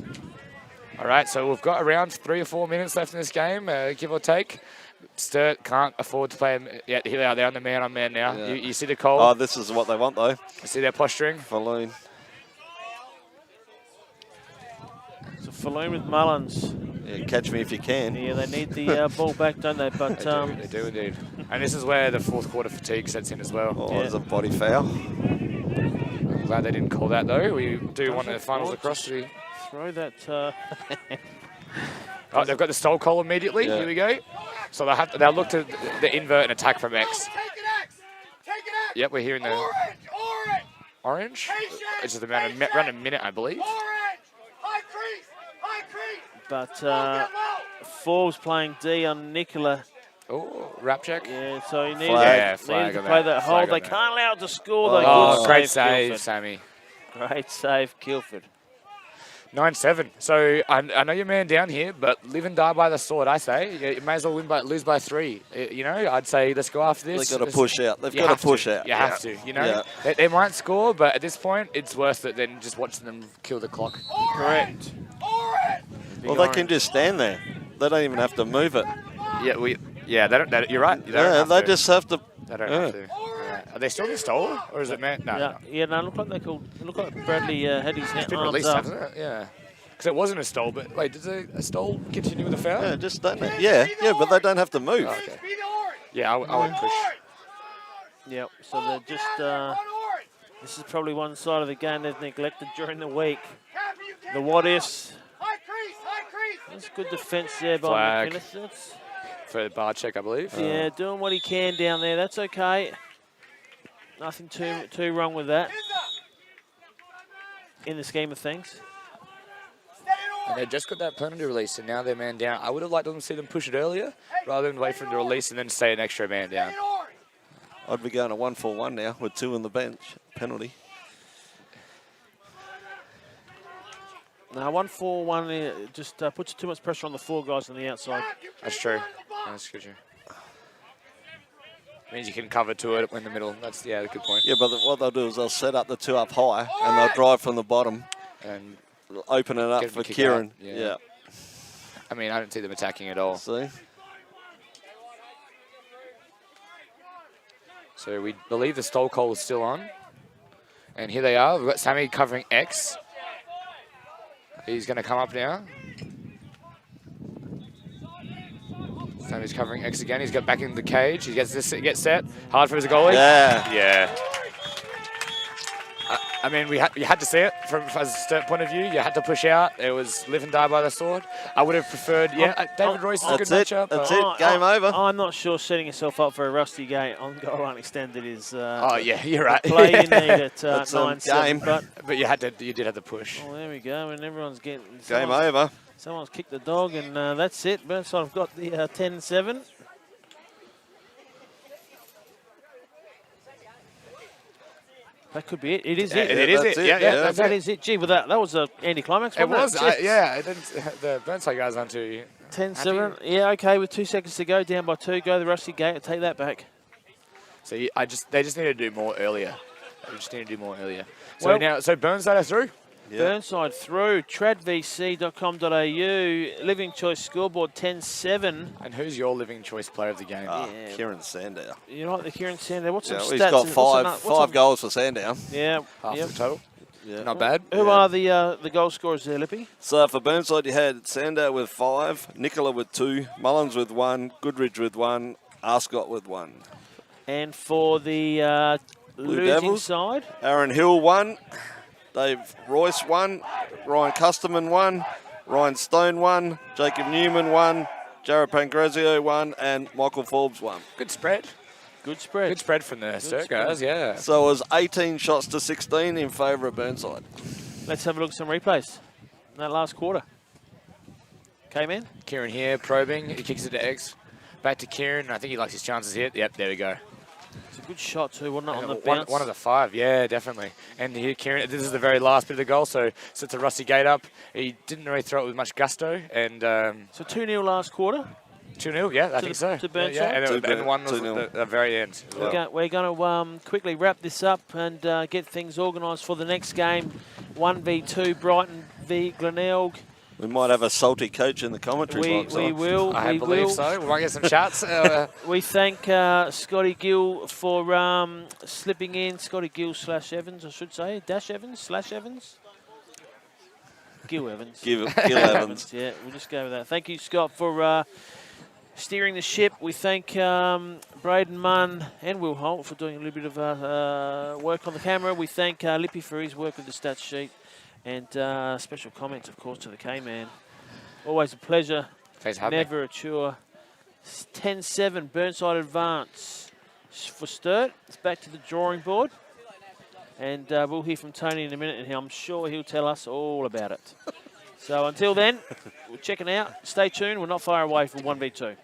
All right, so we've got around 3 or 4 minutes left in this game, give or take. Sturt can't afford to play him. Yeah, here they are. They're on the man-on-man now. Yeah. You see the call? Oh, this is what they want, though. You see their posturing? Falloon. So Falloon with Mullins. Yeah, catch me if you can. Yeah, they need the ball back, don't they? But they do indeed. And this is where the fourth quarter fatigue sets in as well. Oh, there's a body foul. I'm glad they didn't call that, though. We do want the finals across to... Throw that... Oh, they've got the stole call immediately. Yeah. Here we go. So they'll look to the invert and attack from X. Take an X. Take an X. Yep, we're hearing the Orange. orange. Patient. It's just around a minute, I believe. Orange. High crease. High crease. But Get low. Forbes playing D on Nicola. Oh, wrap check. Yeah, so he needed, Flag. needed to on play that. that Flag hold. They on that. can't allow it to score, though. Oh, Good great save, Guildford. Sammy. Great save, Guildford. 9-7. So I know you're man down here, but live and die by the sword, I say. You may as well lose by 3. You know, I'd say let's go after this. They've got to push out. They've You got have to push out. You have to, you know. Yeah. They might score, but at this point, it's worth it than just watching them kill the clock. Correct. Orange. Well, they can just stand there. They don't even have to move it. Yeah, they don't, you're right. You don't Yeah, have they to. just have to. They don't have to. Yeah. Are they still in the stall, or is it man? No, Yeah, yeah. No, look like they called. Look like Bradley had his It's been arms released, up. hasn't it? Yeah. Because it wasn't a stall, but wait, does a stall continue with a foul? Yeah, just don't. Yeah, but they don't have to move. Oh, okay. Be the orange. Yeah, I would push. Yep. So they're just. On orange. This is probably one side of the game they've neglected during the week. Cappy, you can't The what ifs. High crease. High crease. That's good defence there by Flag. McInnes. That's, For the bar check, I believe. yeah, doing what he can down there. That's okay. Nothing too wrong with that Hands up. in the scheme of things. Stay in And they orange. just got that penalty release, and now they're man down. I would have liked to see them push it earlier, rather than wait for them to release and then stay an extra man down. Stay in orange. I'd be going to 1-for-1 now with 2 on the bench. Penalty. Now 1-4-1 just puts too much pressure on the 4 guys on the outside. That's true. That's good. Means you can cover to it in the middle. That's a good point. Yeah, but what they'll do is they'll set up the 2 up high and they'll drive from the bottom, And open it up Get them for to kick Kieran. out, yeah. Yeah. I mean, I don't see them attacking at all. See? So we believe the stole call is still on. And here they are. We've got Sammy covering X. He's going to come up now. Sammy's covering X again. He's got back in the cage. He gets set. Hard for his goalie. Yeah. Yeah. I mean, you had to see it from as a Sturt point of view. You had to push out. It was live and die by the sword. I would have preferred, David Royce is a good That's it. matchup. That's but- it. Game over. I'm not sure setting yourself up for a rusty gate on goal unextended is Oh, yeah, you're right. play you need at That's a 9-7. game. But You did have to push. oh, there we go, and everyone's getting Game over. Someone's kicked the dog, and that's it. Burnside have got the 10-7. That could be it. It is it. It is that's it. it. Yeah, Yeah, that's That it. is it. Gee, but that was an anticlimax, It wasn't was, it? yeah. The Burnside guys aren't too 10-7. Yeah, okay, with 2 seconds to go, down by 2. Go the rusty gate. Take that back. So they just need to do more earlier. So Burnside are through. Yeah. Burnside through. tradvc.com.au. Living Choice scoreboard 10-7. And who's your living choice player of the game? Yeah. Kieran Sandow. You like the Kieran Sandow? What's some Yeah, stats? he's got What's five goals for Sandow. Yeah. Half Yep. the total. Yeah. Not bad. Who are the goal scorers there, Lippy? So for Burnside, you had Sandow with 5, Nicola with 2, Mullins with 1, Goodridge with 1, Arscott with 1. And for the losing Devils? side, Aaron Hill 1, Dave Royce 1, Ryan Custerman 1, Ryan Stone 1, Jacob Newman 1, Jared Pangrazio 1, and Michael Forbes 1. Good spread. good spread. Good spread from the Sturt guys, yeah. So it was 18 shots to 16 in favour of Burnside. Let's have a look at some replays in that last quarter. Came in. Kieran here, probing. He kicks it to X. Back to Kieran. I think he likes his chances here. Yep, there we go. It's a good shot too, wasn't it, on the One bounce? of the 5, yeah, definitely. And here, Kieran, this is the very last bit of the goal, so sets a rusty gate up. He didn't really throw it with much gusto, and So 2-0 last quarter. 2-0, yeah, I think so. to Burnside? Yeah, and, To and one was 2-0. at the very end as well. We're going to quickly wrap this up and get things organised for the next game. 1v2, Brighton v Glenelg. We might have a salty coach in the commentary box. We will. I we believe will. so. We might get some chats. We thank Scotty Gill for slipping in. Scotty Gill / Evans, I should say. Dash Evans / Evans. Gill Evans. Gil Evans. Yeah, we'll just go with that. Thank you, Scott, for steering the ship. We thank Braden Munn and Will Holt for doing a little bit of work on the camera. We thank Lippy for his work with the stats sheet. And special comments, of course, to the K-Man. Always a pleasure. Thanks for having me. Never a chore. 10-7 Burnside advance for Sturt. It's back to the drawing board. And we'll hear from Tony in a minute, and I'm sure he'll tell us all about it. So until then, we're checking out. Stay tuned. We're not far away from 1v2.